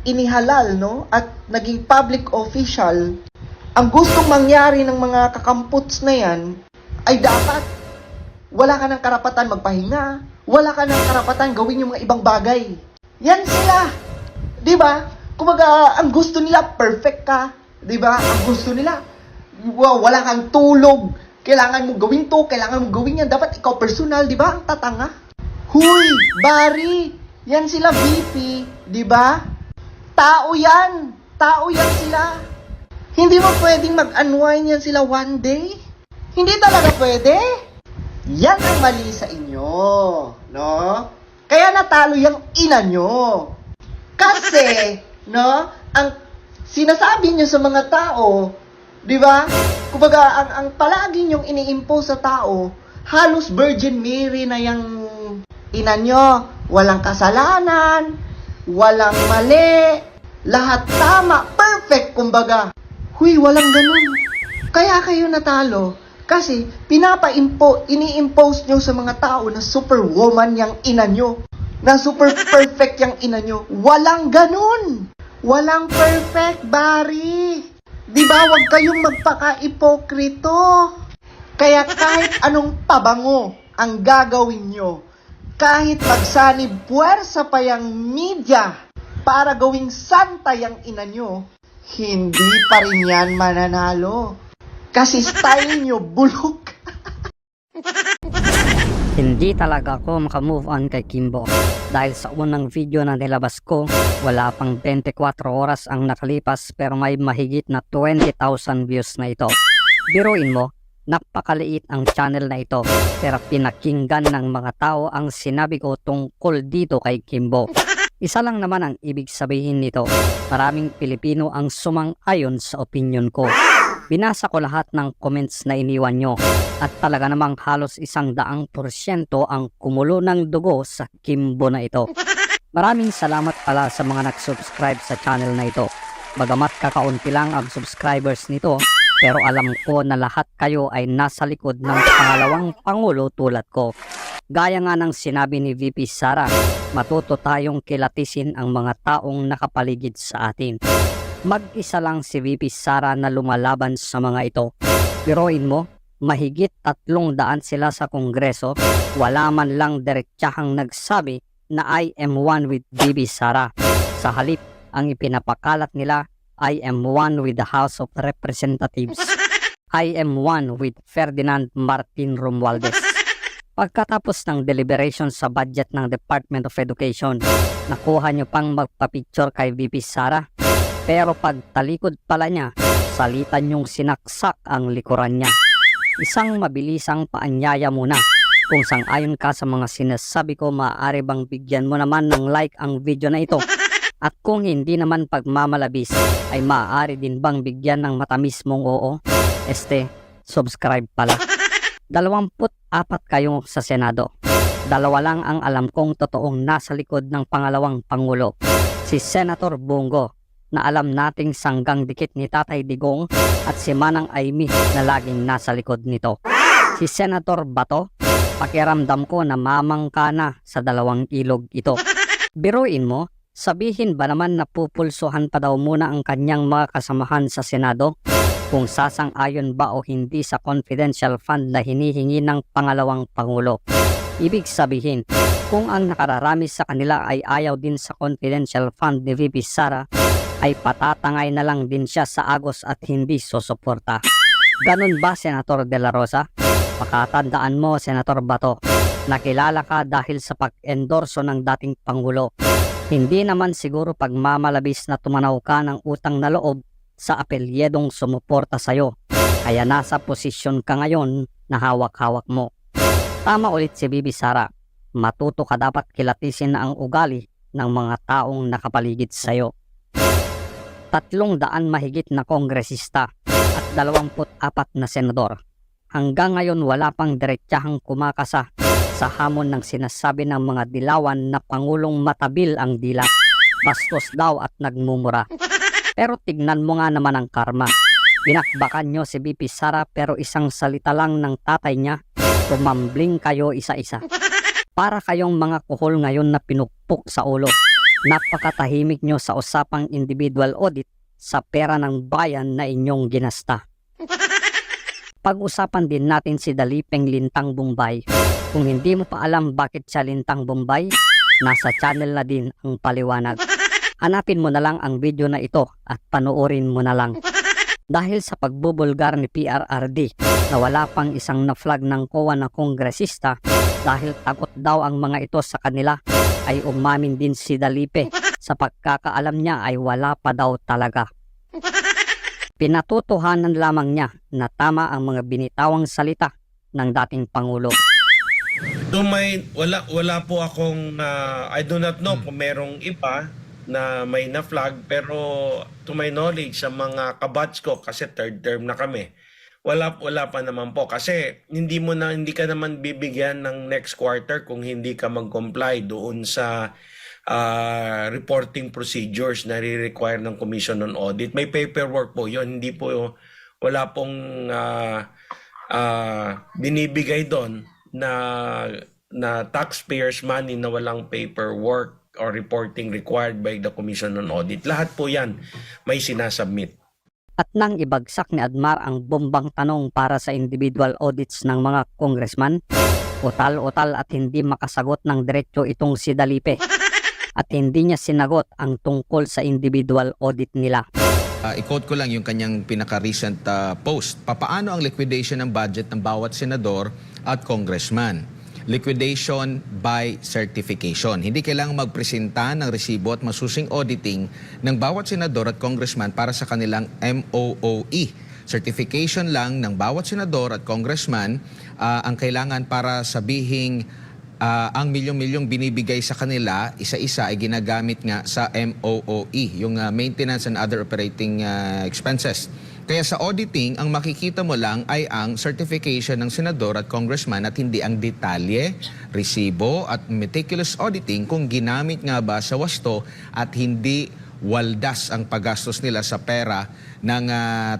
inihalal, no, at naging public official, ang gustong mangyari ng mga kakamputs na yan, ay dapat wala ka ng karapatan magpahinga, wala ka ng karapatan gawin yung mga ibang bagay. Yan sila. Di ba? Kumbaga, ang gusto nila, perfect ka. Di ba? Ang gusto nila, wala kang tulog. Kailangan mo gawin to, kailangan mo gawin yan. Dapat ikaw personal, di ba? Ang tatanga. Huy, Bari, yan sila VP, di ba? Tao yan. Tao yan sila. Hindi mo pwedeng mag-unwind yan sila one day. Hindi talaga pwede. Yan ang mali sa inyo, no? Kaya natalo yung ina nyo. Kasi, no, ang sinasabi nyo sa mga tao, di ba? Kumbaga, ang palagi nyong ini-impose sa tao, halos Virgin Mary na yung ina nyo. Walang kasalanan, walang mali, lahat tama, perfect, kumbaga. Huy, walang ganun. Kaya kayo natalo. Kasi, ini-impose nyo sa mga tao na superwoman yung ina nyo. Na super perfect yung ina nyo. Walang ganun. Walang perfect, Bari. Di ba, wag kayong magpaka-ipokrito. Kaya kahit anong pabango ang gagawin nyo, kahit magsanib puwersa pa yung media para gawing santa yung ina nyo, hindi pa rin yan mananalo. Kasi style nyo, bulok. Hindi talaga ako makamove on kay Kimbo. Dahil sa unang video na nilabas ko, wala pang 24 oras ang nakalipas pero may mahigit na 20,000 views na ito. Biruin mo, napakaliit ang channel na ito pero pinakinggan ng mga tao ang sinabi ko tungkol dito kay Kimbo. Isa lang naman ang ibig sabihin nito, maraming Pilipino ang sumang-ayon sa opinion ko. Binasa ko lahat ng comments na iniwan nyo at talaga namang halos 100% ang kumulo ng dugo sa Kimbo na ito. Maraming salamat pala sa mga nag-subscribe sa channel na ito. Bagamat kakaunti lang ang subscribers nito, pero alam ko na lahat kayo ay nasa likod ng pangalawang pangulo tulad ko. Gaya nga ng sinabi ni VP Sara, matuto tayong kilatisin ang mga taong nakapaligid sa atin. Mag-isa lang si VP Sara na lumalaban sa mga ito. Biruin mo, mahigit 300 sila sa Kongreso, wala man lang diretsahang nagsabi na I am one with VP Sara. Sa halip, ang ipinapakalat nila, I am one with the House of Representatives. I am one with Ferdinand Martin Romualdez. Pagkatapos ng deliberation sa budget ng Department of Education, nakuha nyo pang magpa-picture kay VP Sara. Pero pag talikod pala niya, salitan yung sinaksak ang likuran niya. Isang mabilisang paanyaya muna. Kung sang-ayon ka sa mga sinasabi ko, maaari bang bigyan mo naman ng like ang video na ito? At kung hindi naman pagmamalabis, ay maaari din bang bigyan ng matamis mong oo? Subscribe pala. 24 kayo sa Senado. 2 lang ang alam kong totoong nasa likod ng pangalawang pangulo. Si Senator Bongo, na alam nating sanggang dikit ni Tatay Digong, at si Manang Aimee na laging nasa likod nito. Si Senator Bato, pakiramdam ko na mamangka na sa 2 ilog ito. Biruin mo, sabihin ba naman na pupulsuhan pa daw muna ang kanyang mga kasamahan sa Senado kung sasang-ayon ba o hindi sa confidential fund na hinihingi ng pangalawang pangulo. Ibig sabihin, kung ang nakararami sa kanila ay ayaw din sa confidential fund ni VP Sara, ay patatangay na lang din siya sa agos at hindi susuporta. Ganun ba, Senator De La Rosa? Pakatandaan mo, Senator Bato, nakilala ka dahil sa pag-endorso ng dating Pangulo. Hindi naman siguro pagmamalabis na tumanaw ka ng utang na loob sa apelyedong sumuporta sa'yo. Kaya nasa posisyon ka ngayon na hawak-hawak mo. Tama ulit si Bibi Sara. Matuto ka dapat kilatisin na ang ugali ng mga taong nakapaligid sa'yo. 300 mahigit na kongresista at 24 na senador. Hanggang ngayon wala pang diretsahang kumakasa sa hamon ng sinasabi ng mga dilawan na Pangulong matabil ang dila. Bastos daw at nagmumura. Pero tignan mo nga naman ang karma. Binakbakan nyo si BP Sara pero isang salita lang ng tatay niya, tumambling kayo isa-isa. Para kayong mga kuhol ngayon na pinukpok sa ulo. Napakatahimik nyo sa usapang individual audit sa pera ng bayan na inyong ginasta. Pag-usapan din natin si Dalipeng Lintang Bombay. Kung hindi mo pa alam bakit siya Lintang Bombay, nasa channel na din ang paliwanag. Hanapin mo na lang ang video na ito at panoorin mo na lang. Dahil sa pagbubulgar ni PRRD na wala pang isang na-flag ng COA na kongresista dahil takot daw ang mga ito sa kanila, ay umamin din si Dalipe sa pagkakaalam niya ay wala pa daw talaga. Pinatutuhanan lamang niya na tama ang mga binitawang salita ng dating Pangulo. Wala po akong I do not know kung merong iba na may na-flag, pero to my knowledge sa mga kabatch ko, kasi third term na kami, wala pa naman po, kasi hindi ka naman bibigyan ng next quarter kung hindi ka mag-comply doon sa reporting procedures na re-require ng Commission on Audit. May paperwork po yun, wala pong binibigay doon na taxpayers money na walang paperwork or reporting required by the Commission on Audit. Lahat po yan may sinasubmit. At nang ibagsak ni Admar ang bombang tanong para sa individual audits ng mga congressman, utal-utal at hindi makasagot ng diretso itong si Dalipe. At hindi niya sinagot ang tungkol sa individual audit nila. I-quote ko lang yung kanyang pinaka-recent post. Papaano ang liquidation ng budget ng bawat senador at congressman? Liquidation by certification. Hindi kailangang magpresenta ng resibo at masusing auditing ng bawat senador at congressman para sa kanilang MOOE. Certification lang ng bawat senador at congressman ang kailangan para sabihing ang milyong-milyong binibigay sa kanila, isa-isa ay ginagamit nga sa MOOE, yung maintenance and other operating expenses. Kaya sa auditing, ang makikita mo lang ay ang certification ng senador at congressman at hindi ang detalye, resibo at meticulous auditing kung ginamit nga ba sa wasto at hindi waldas ang paggastos nila sa pera ng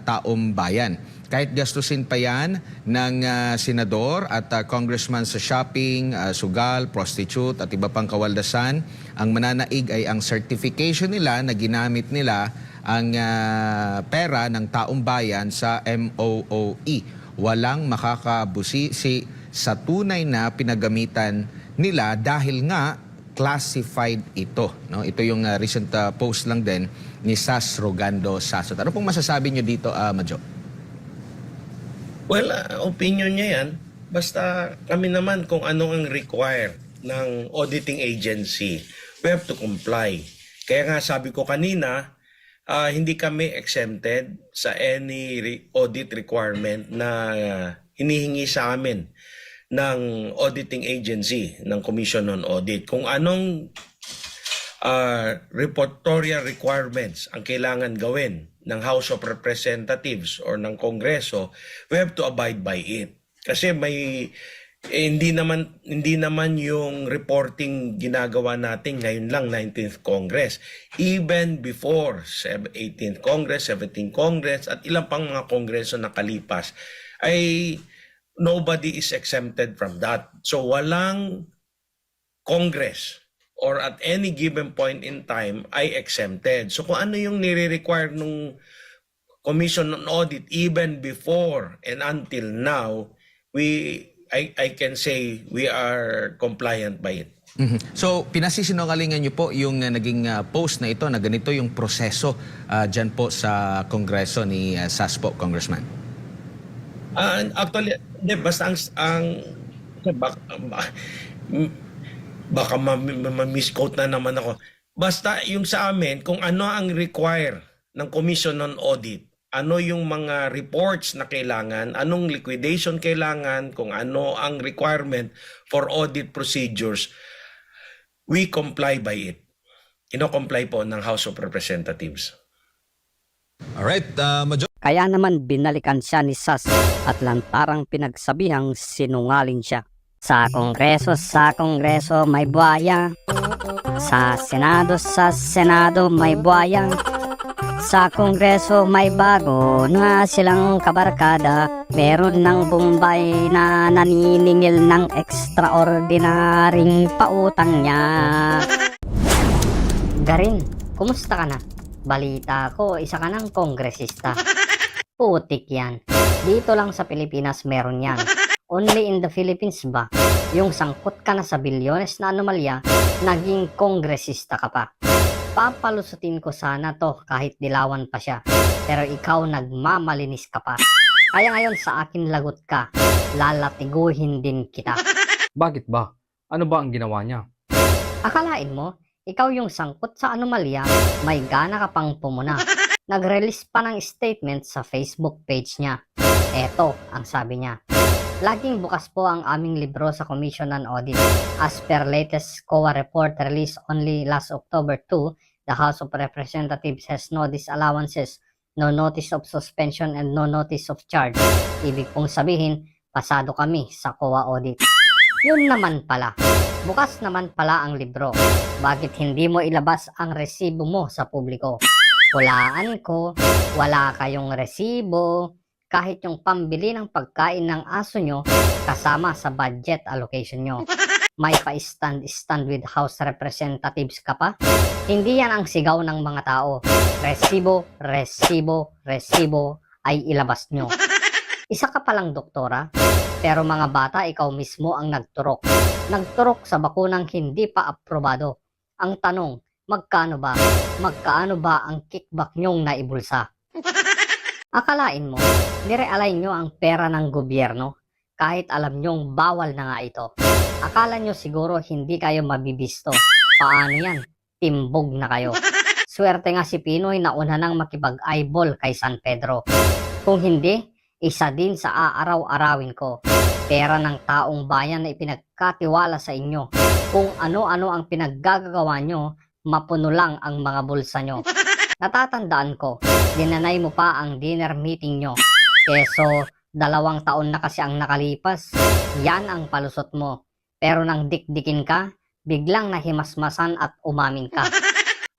taong bayan. Kahit gastusin pa yan ng senador at congressman sa shopping, sugal, prostitute at iba pang kawaldasan, ang mananaig ay ang certification nila na ginamit nila ang pera ng taong bayan sa MOOE. Walang makakabusisi sa tunay na pinagamitan nila dahil nga classified ito. No? Ito yung recent post lang din ni Sas Rogando Sasot. Ano pong masasabi nyo dito, Majo? Well, opinion niya yan. Basta kami naman kung ano ang require ng auditing agency, we have to comply. Kaya nga sabi ko kanina, hindi kami exempted sa any audit requirement na hinihingi sa amin ng auditing agency, ng Commission on Audit. Kung anong reportorial requirements ang kailangan gawin ng House of Representatives or ng Kongreso, we have to abide by it. Kasi hindi naman yung reporting ginagawa natin ngayon lang 19th Congress. Even before 18th Congress, 17th Congress at ilang pang mga kongreso na kalipas, ay nobody is exempted from that. So walang Congress or at any given point in time ay exempted. So kung ano yung nire-require nung Commission on Audit even before and until now, I can say we are compliant by it. So, pinasisinungalingan niyo po yung naging post na ito na ganito yung proseso dyan po sa Kongreso ni Sas po, Congressman? Actually, basta baka ma-misquote na naman ako. Basta yung sa amin, kung ano ang require ng Commission on Audit, ano yung mga reports na kailangan, anong liquidation kailangan, kung ano ang requirement for audit procedures, we comply by it. Ino-comply po ng House of Representatives. Alright, Kaya naman binalikan siya ni Sas at lantarang pinagsabihang sinungaling siya. Sa Kongreso may buhaya. Sa Senado may buhaya. Sa Kongreso may bago na silang kabarkada. Meron ng Bombay na naniningil ng extraordinaryong pautang niya. Garin, kumusta ka na? Balita ko, isa ka ng kongresista. Putik yan. Dito lang sa Pilipinas meron yan. Only in the Philippines ba? Yung sangkot ka na sa bilyones na anomalya, naging kongresista ka pa. Papalusutin ko sana to kahit dilawan pa siya. Pero ikaw nagmamalinis ka pa. Kaya ngayon sa akin lagot ka, lalatiguhin din kita. Bakit ba? Ano ba ang ginawa niya? Akalain mo, ikaw yung sangkot sa anomalya, may gana ka pang pumuna. Nag-release pa ng statement sa Facebook page niya. Eto ang sabi niya. Laging bukas po ang aming libro sa Commission on Audit. As per latest COA report released only last October 2, the House of Representatives has no disallowances, no notice of suspension, and no notice of charge. Ibig pong sabihin, pasado kami sa COA audit. Yun naman pala. Bukas naman pala ang libro. Bakit hindi mo ilabas ang resibo mo sa publiko? Hulaan ko, wala kayong resibo. Kahit yung pambili ng pagkain ng aso nyo kasama sa budget allocation nyo. May pa-stand with House Representatives ka pa? Hindi yan ang sigaw ng mga tao. Resibo, resibo, resibo ay ilabas nyo. Isa ka palang doktora, pero mga bata ikaw mismo ang nagturok. Nagturok sa bakunang hindi pa aprobado. Ang tanong, magkano ba? Magkano ba ang kickback nyong naibulsa? Akalain mo, nirealay nyo ang pera ng gobyerno kahit alam nyong bawal na nga ito. Akala nyo siguro hindi kayo mabibisto. Paano yan? Timbog na kayo. Swerte nga si Pinoy na una nang makipag-eyeball kay San Pedro. Kung hindi, isa din sa aaraw-arawin ko. Pera ng taong bayan na ipinagkatiwala sa inyo. Kung ano-ano ang pinaggagawa nyo, mapuno lang ang mga bulsa nyo. Natatandaan ko, dinanay mo pa ang dinner meeting nyo. Keso, 2 taon na kasi ang nakalipas. Yan ang palusot mo. Pero nang dikdikin ka, biglang nahimasmasan at umamin ka.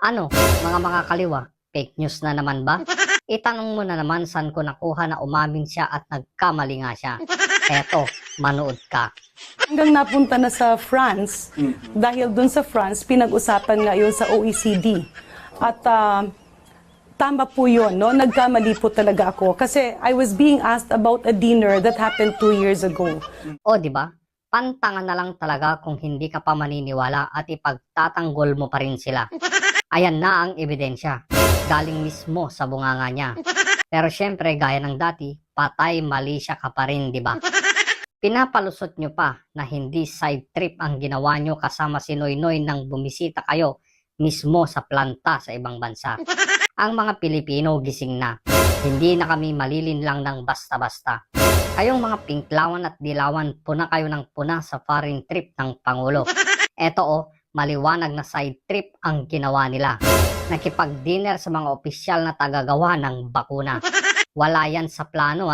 Ano, mga kaliwa, fake news na naman ba? Itanong mo na naman saan ko nakuha na umamin siya at nagkamali nga siya. Eto, manood ka. Hanggang napunta na sa France, dahil dun sa France, pinag-usapan nga yun sa OECD. At tama po yun, no? Nagkamali po talaga ako. Kasi I was being asked about a dinner that happened 2 years ago. O, di ba? Pantangan na lang talaga kung hindi ka pa maniniwala at ipagtatanggol mo pa rin sila. Ayan na ang ebidensya. Galing mismo sa bunganga niya. Pero syempre, gaya ng dati, patay mali siya ka pa rin, di ba? Pinapalusot nyo pa na hindi side trip ang ginawa nyo kasama si Noynoy nang bumisita kayo mismo sa planta sa ibang bansa. Ang mga Pilipino gising na. Hindi na kami malilin lang ng basta-basta. Kayong mga pinklawan at dilawan, puna kayo ng puna sa foreign trip ng Pangulo. Eto maliwanag na side trip ang ginawa nila. Nakipag-dinner sa mga opisyal na tagagawa ng bakuna. Wala yan sa plano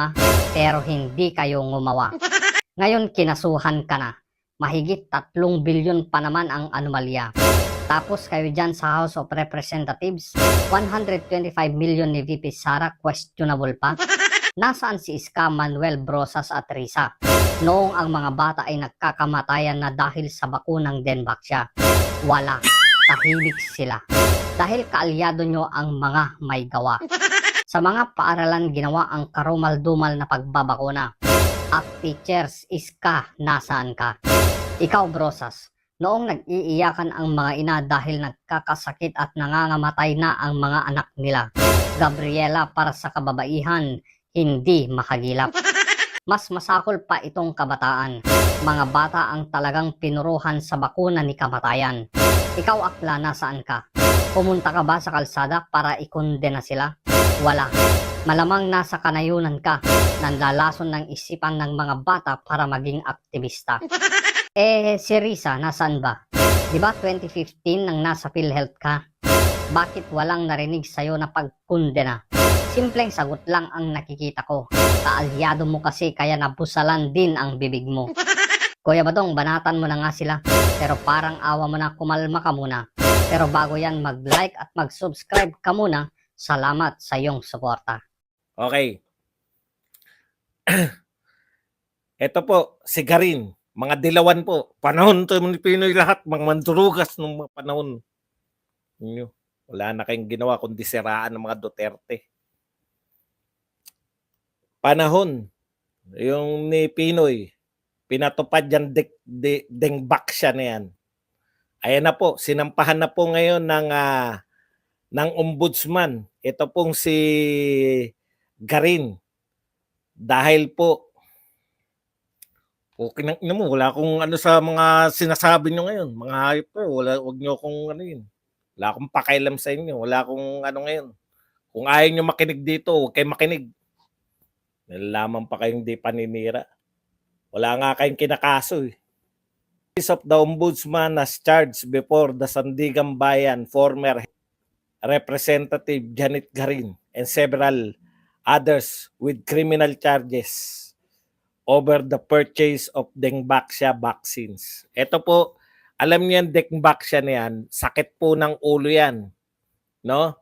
pero hindi kayo ngumawa. Ngayon kinasuhan ka na. Mahigit 3 bilyon pa naman ang anomalya. Tapos kayo dyan sa House of Representatives, 125 million ni VP Sara, questionable pa. Nasaan si Iska, Manuel, Brosas at Risa? Noong ang mga bata ay nagkakamatayan na dahil sa bakunang Denbaksya. Wala. Tahimik sila. Dahil kaalyado nyo ang mga may gawa. Sa mga paaralan ginawa ang karumal-dumal na pagbabakuna. At teachers, Iska, nasaan ka? Ikaw, Brosas, noong nag-iiyakan ang mga ina dahil nagkakasakit at nangangamatay na ang mga anak nila. Gabriela, para sa kababaihan, hindi makagilap. Mas masakol pa itong kabataan. Mga bata ang talagang pinuruhan sa bakuna ni kamatayan. Ikaw, Akla, nasaan ka? Pumunta ka ba sa kalsada para ikondena sila? Wala. Malamang nasa kanayunan ka, nanlalason ng isipan ng mga bata para maging aktivista. Si Risa, nasaan ba? Di ba 2015 nang nasa PhilHealth ka? Bakit walang narinig sa'yo na pagkondena? Simpleng sagot lang ang nakikita ko. Kaalyado mo kasi kaya nabusalan din ang bibig mo. Kuya Badong, banatan mo na nga sila. Pero parang awa mo na, kumalma ka muna. Pero bago yan, mag-like at mag-subscribe ka muna. Salamat sa iyong suporta. Okay. Ito po, si Garin. Mga dilawan po. Panahon to ni Pinoy lahat. Mga mandurugas ng mga panahon. Inyo, wala na kayong ginawa kundi siraan ng mga Duterte. Panahon. Yung ni Pinoy. Pinatupad yan dengbak siya na yan. Ayan na po. Sinampahan na po ngayon ng ombudsman. Ito pong si Garin. Dahil po, okay na mo, wala akong ano sa mga sinasabi nyo ngayon. Mga hayop ko, wag nyo akong ano yun. Wala akong pakailam sa inyo. Wala akong ano ngayon. Kung ayaw nyo makinig dito, huwag kayo makinig. Nalalaman pa kayong di paninira. Wala nga kayong kinakaso eh. Office of the Ombudsman as charged before the Sandigan Bayan former Representative Janet Garin and several others with criminal charges over the purchase of Dengbaxia vaccines. Ito po, alam niyo yan, Dengbaxia na yan, sakit po ng ulo yan. No?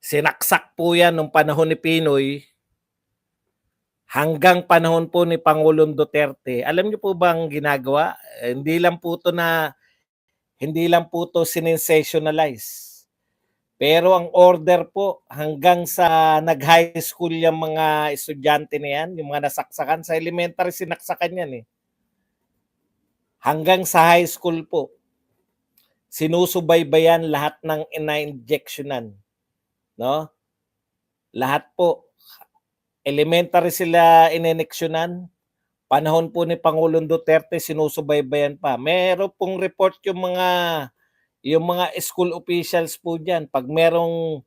Sinaksak po yan nung panahon ni Pinoy hanggang panahon po ni Pangulong Duterte. Alam niyo po ba ang ginagawa? Hindi lang po to sinensationalize. Pero ang order po hanggang sa nag-high school yung mga estudyante na yan, yung mga nasaksakan, sa elementary sinaksakan yan eh. Hanggang sa high school po, sinusubaybayan lahat ng ina-injectionan. No? Lahat po. Elementary sila ineneksyonan. Panahon po ni Pangulong Duterte, sinusubaybayan pa. Meron pong report yung mga school officials po dyan. Pag merong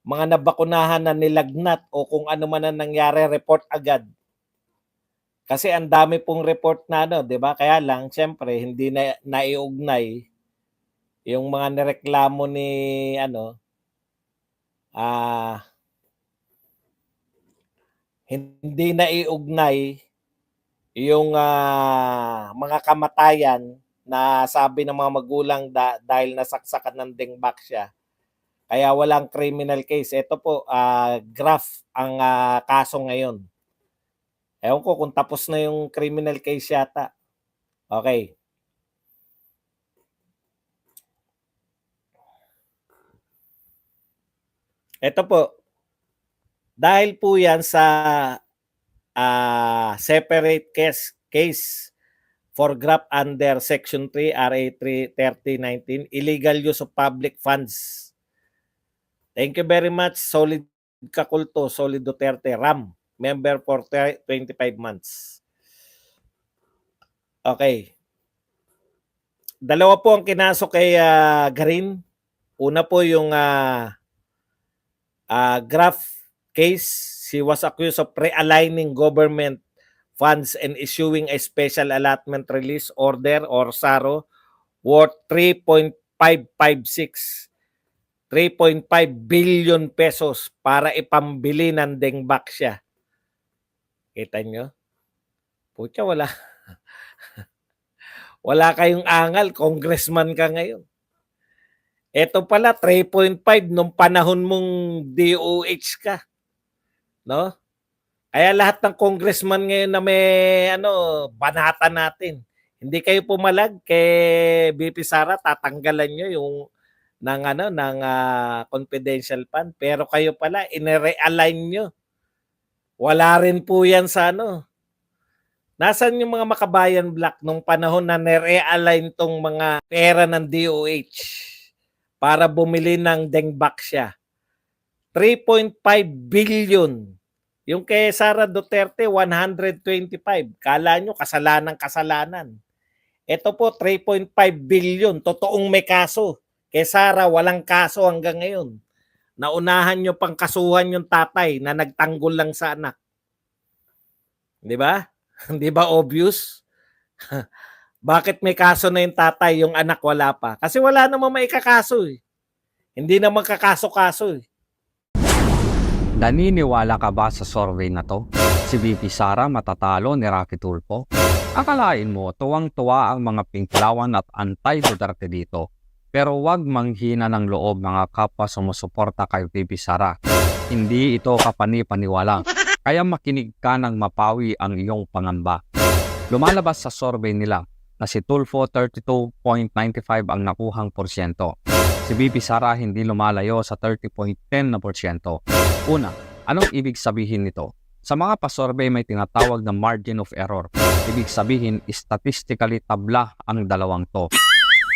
mga nabakunahan na nilagnat o kung ano man ang nangyari, report agad. Kasi ang dami pong report na ano, 'di ba? Kaya lang siyempre hindi na naiugnay yung mga nireklamo ni hindi naiugnay yung mga kamatayan na sabi ng mga magulang dahil nasaksakan ng Dengbaxia. Kaya walang criminal case. Ito po, graph ang kaso ngayon. Ewan ko kung tapos na yung criminal case yata. Okay. Ito po. Dahil po yan sa separate case for graft under Section 3 RA 3019, illegal use of public funds. Thank you very much, Solid Kakulto, Solid Duterte, RAM, member for 25 months. Okay. Dalawa po ang kinaso kay Garin. Una po yung graft case. She was accused of realigning government funds and issuing a special allotment release order or SARO worth 3.556 billion pesos para ipambili ng Dengbaxia. Kita nyo? Pucha, wala. Wala kayong angal. Congressman ka ngayon. Ito pala, 3.5 nung panahon mong DOH ka. No? Kaya lahat ng congressman ngayon na may banata natin. Hindi kayo pumalag kay BP Sara, tatanggalan nyo yung ng confidential fund, pero kayo pala ine-realign nyo. Wala rin po yan sa Nasaan yung mga makabayan black nung panahon na nire-align tong mga pera ng DOH para bumili ng Dengbaxia? 3.5 billion. Yung kay Sara Duterte, 125. Kala nyo, kasalanan. Ito po, 3.5 billion. Totoong may kaso Kay Sara, walang kaso hanggang ngayon. Naunahan nyo pang kasuhan yung tatay na nagtanggol lang sa anak. Di ba? Di ba obvious? Bakit may kaso na yung tatay, yung anak wala pa? Kasi wala namang maikakaso eh. Hindi naman kakaso-kaso eh. Naniniwala ka ba sa survey na to? Si VP Sara matatalo ni Raffy Tulfo? Akalain mo, tuwang-tuwa ang mga Pinklawan at anti-Duterte dito. Pero wag manghina ng loob mga kapwa sumusuporta kay VP Sara. Hindi ito kapani-paniwala. Kaya makinig ka ng mapawi ang iyong pangamba. Lumalabas sa survey nila na si Tulfo 32.95 ang nakuhang porsyento. Si VP Sara hindi lumalayo sa 30.10%. Una, anong ibig sabihin nito? Sa mga pasurvey may tinatawag na margin of error. Ibig sabihin, statistically tabla ang dalawang to.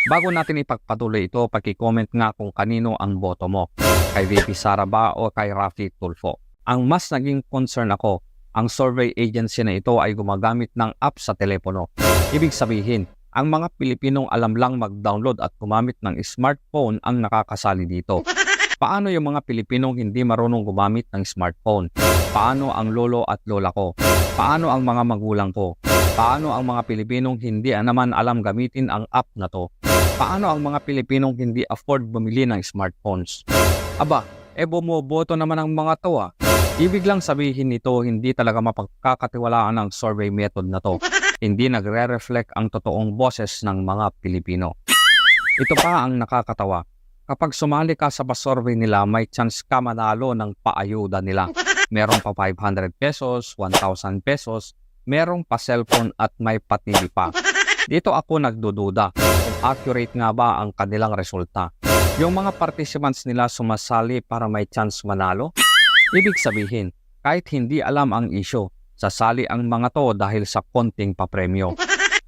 Bago natin ipagpatuloy ito, paki-comment nga kung kanino ang boto mo. Kay VP Sara ba o kay Raffy Tulfo? Ang mas naging concern ako, ang survey agency na ito ay gumagamit ng app sa telepono. Ibig sabihin, ang mga Pilipinong alam lang mag-download at gumamit ng smartphone ang nakakasali dito. Paano yung mga Pilipinong hindi marunong gumamit ng smartphone? Paano ang lolo at lola ko? Paano ang mga magulang ko? Paano ang mga Pilipinong hindi naman alam gamitin ang app na to? Paano ang mga Pilipinong hindi afford bumili ng smartphones? Aba, bumoboto naman ang mga to ah. Ibig lang sabihin nito, hindi talaga mapagkakatiwalaan ang survey method na to. Hindi nagre-reflect ang totoong boses ng mga Pilipino. Ito pa ang nakakatawa. Kapag sumali ka sa pasurvey nila, may chance ka manalo ng paayuda nila. Meron pa 500 pesos, 1,000 pesos, merong pa cellphone at may pa-TV pa. Dito ako nagdududa kung accurate nga ba ang kanilang resulta. Yung mga participants nila sumasali para may chance manalo? Ibig sabihin, kahit hindi alam ang issue, sasali ang mga to dahil sa konting papremyo.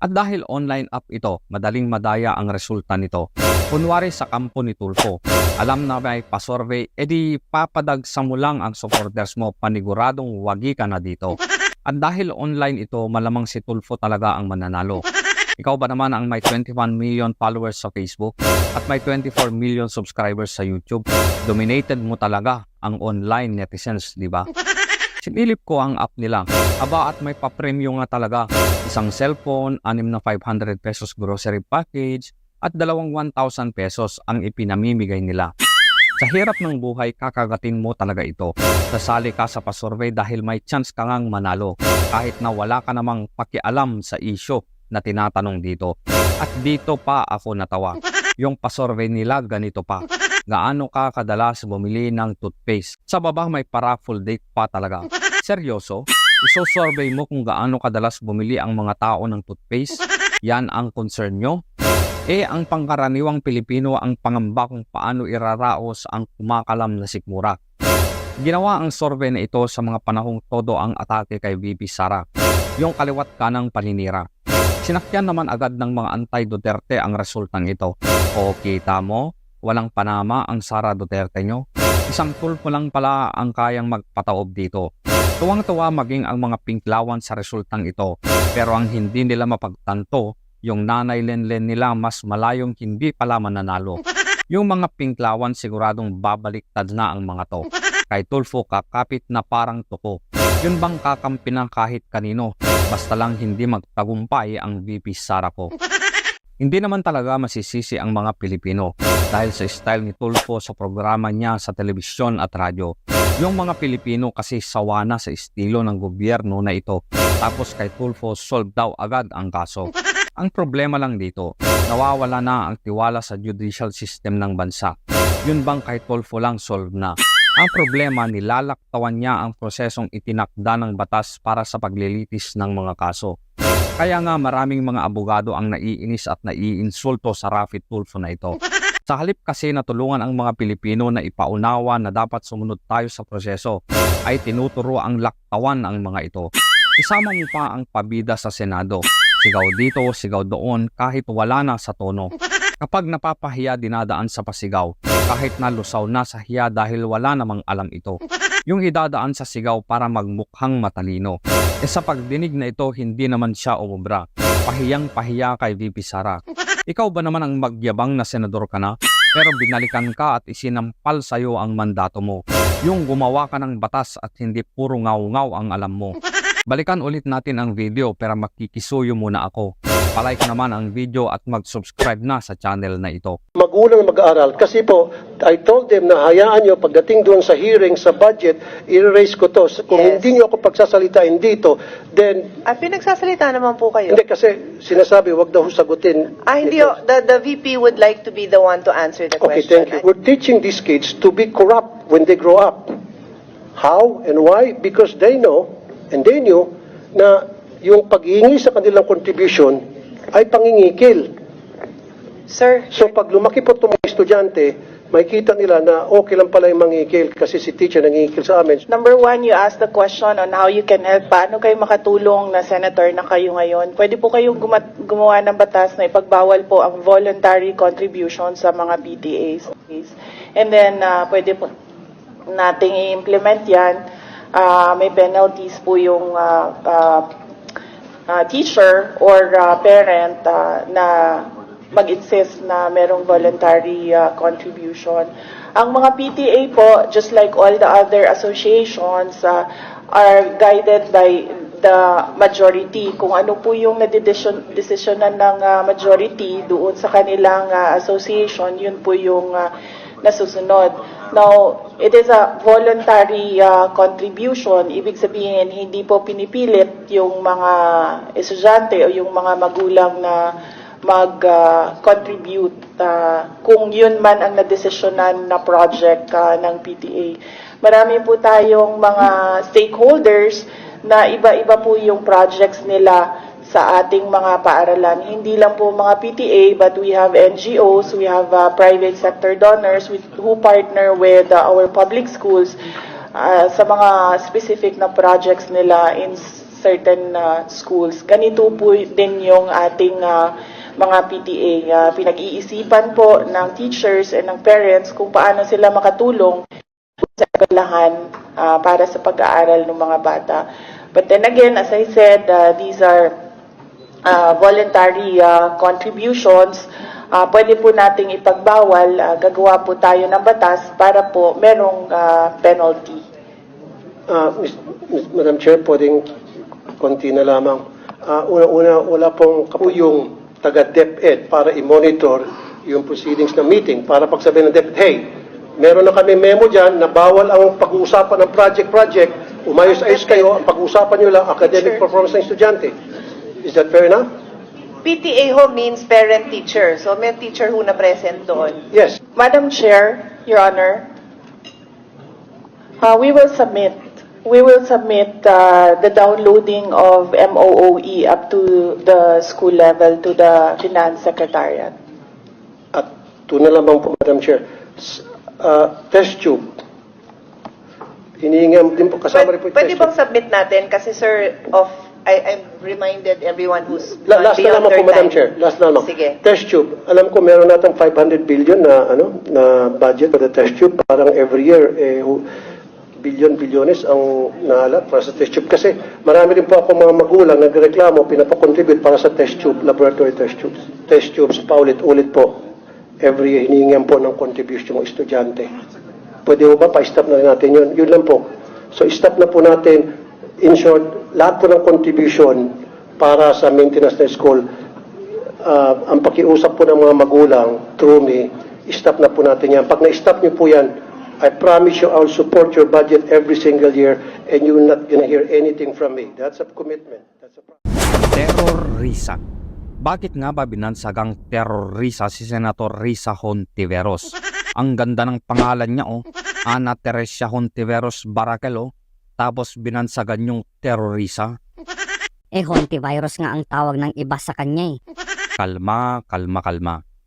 At dahil online app ito, madaling madaya ang resulta nito. Kunwari sa kampo ni Tulfo, alam na may pasurvey, edi papadagsa mo lang ang supporters mo, paniguradong wagi ka na dito. At dahil online ito, malamang si Tulfo talaga ang mananalo. Ikaw ba naman ang may 21 million followers sa Facebook at may 24 million subscribers sa YouTube? Dominated mo talaga ang online netizens, di ba? Sinilip ko ang app nila. Aba at may pa-premium nga talaga. Isang cellphone, 6 na 500 pesos grocery package, at 1,000 pesos ang ipinamimigay nila. Sa hirap ng buhay, kakagatin mo talaga ito. Sasali ka sa pasurvey dahil may chance ka ngang manalo. Kahit na wala ka namang pakialam sa issue na tinatanong dito. At dito pa ako natawa. Yung pasurvey nila ganito pa. Gaano ka kadalas bumili ng toothpaste? Sa baba may para-full date pa talaga. Seryoso? Iso-survey mo kung gaano kadalas bumili ang mga tao ng toothpaste? Yan ang concern nyo? Ang pangkaraniwang Pilipino ang pangamba kung paano iraraos ang kumakalam na sikmura. Ginawa ang survey na ito sa mga panahong todo ang atake kay VP Sara. Yung kaliwat kanang paninira. Sinakyan naman agad ng mga anti-Duterte ang resultang ito. O kita mo? Walang panama ang Sara Duterte nyo. Isang Tulfo lang pala ang kayang magpataob dito. Tuwang-tuwa maging ang mga Pinklawan sa resultang ito. Pero ang hindi nila mapagtanto, yung nanay Lenlen nila mas malayong hindi pala mananalo. Yung mga Pinklawan siguradong babaliktad na ang mga to. Kay Tulfo kakapit na parang tuko. Yun bang kakampi ng kahit kanino? Basta lang hindi magtagumpay ang VP Sara ko. Hindi naman talaga masisisi ang mga Pilipino dahil sa style ni Tulfo sa programa niya sa telebisyon at radyo. Yung mga Pilipino kasi sawa na sa estilo ng gobyerno na ito. Tapos kay Tulfo solve daw agad ang kaso. Ang problema lang dito, nawawala na ang tiwala sa judicial system ng bansa. Yun bang kay Tulfo lang solve na? Ang problema, nilalaktawan niya ang prosesong itinakda ng batas para sa paglilitis ng mga kaso. Kaya nga maraming mga abogado ang naiinis at naiinsulto sa Raffy Tulfo na ito. Sa halip kasi na tulungan ang mga Pilipino na ipaunawa na dapat sumunod tayo sa proseso, ay tinuturo ang laktawan ang mga ito. Isama mo pa ang pabida sa Senado. Sigaw dito, sigaw doon, kahit wala na sa tono. Kapag napapahiya dinadaan sa pasigaw, kahit nalusaw na sa hiya dahil wala namang alam ito. Yung idadaan sa sigaw para magmukhang matalino. Sa pagdinig na ito, hindi naman siya umubra. Pahiyang-pahiya kay VP Sara. Ikaw ba naman ang magyabang na senador ka na? Pero binalikan ka at isinampal sa'yo ang mandato mo. Yung gumawa ka ng batas at hindi puro ngaw-ngaw ang alam mo. Balikan ulit natin ang video pero makikisuyo muna ako. Palike naman ang video at mag-subscribe na sa channel na ito. Magulang mag-aaral kasi po I told them na hayaan nyo pagdating doon sa hearing sa budget i-raise ko to. Kung hindi nyo ako pagsasalitain dito, then At pinagsasalita naman po kayo. hindi kasi sinasabi wag daw sagutin. Hindi, the VP would like to be the one to answer the Okay, question. thank you. We're teaching these kids to be corrupt when they grow up. How and why? Because they know and they knew na yung paghihingi sa kanilang contribution ay pangingikil. Sir, So pag lumaki po itong mga estudyante, makikita nila na okay lang pala yung mangingikil kasi si teacher nangingikil sa amin. number one, you asked the question on how you can help. Paano kayo makatulong na senator na kayo ngayon? Pwede po kayong gumawa ng batas na ipagbawal po ang voluntary contribution sa mga PTAs. And then, pwede po nating i-implement yan. May penalties po yung teacher or parent na mag-insist na merong voluntary contribution. Ang mga PTA po, just like all the other associations, are guided by the majority. Kung ano po yung nadedesisyonan ng majority doon sa kanilang association, yun po yung nasusunod. Now, it is a voluntary contribution. Ibig sabihin, hindi po pinipilit yung mga estudyante o yung mga magulang na mag-contribute kung yun man ang nadesisyonan na project ng PTA. Marami po tayong mga stakeholders na iba-iba po yung projects nila sa ating mga paaralan. Hindi lang po mga PTA, but we have NGOs, we have private sector donors who partner with our public schools sa mga specific na projects nila in certain schools. Ganito po din yung ating mga PTA. Pinag-iisipan po ng teachers and ng parents kung paano sila makatulong sa eskwelahan para sa pag-aaral ng mga bata. But then again, as I said, these are voluntary contributions. Pwede po nating ipagbawal, gagawa po tayo ng batas para po merong penalty. Madam Chair, pwedeng konti na lamang. Una-una, wala pong kapuyong taga-DepEd para i-monitor yung proceedings ng meeting para pagsabihin ng DepEd, hey, meron na kami memo dyan na bawal ang pag-uusapan ng project, umayos-ayos kayo, ang pag-uusapan nyo lang academic performance ng estudyante. Is that fair enough? PTA ho means parent-teacher. So may teacher ho na present doon. Yes. Madam Chair, Your Honor, we will submit the downloading of MOOE up to the school level to the Finance Secretariat. At ito na lamang po, Madam Chair. Test tube. Hinihingi din po, kasama rin po yung Pwede test bang tube. submit natin? Kasi sir, I've reminded everyone who's Last na beyond lamang their po, Madam time. Chair. Last na lamang. Sige. Test tube. Alam ko meron natang 500 billion na budget for the test tube. Parang every year, bilyones ang naalat para sa test tube. Kasi marami rin po ako mga magulang nagreklamo, pinapakontribute para sa test tube, laboratory test tubes. Test tubes, paulit-ulit po. Every year, hinihingihan po ng contribution ng estudyante. Pwede mo ba pa-stop na rin natin yun? Yun lang po. So, stop na po natin. In short, lahat po ng contribution para sa maintenance ng school, ang pakiusap po ng mga magulang through me, stop na po natin yan. Pag na-stop niyo po yan, I promise you I will support your budget every single year and you will not gonna hear anything from me. That's a commitment. That's a promise. Terrorisa. Bakit nga ba binansagang terrorisa si Senator Risa Hontiveros? Ang ganda ng pangalan niya, oh. Ana Teresia Hontiveros Barakel, oh. Tapos binansagan yung terrorisa. Hontivirus nga ang tawag ng iba sa kanya eh. Kalma.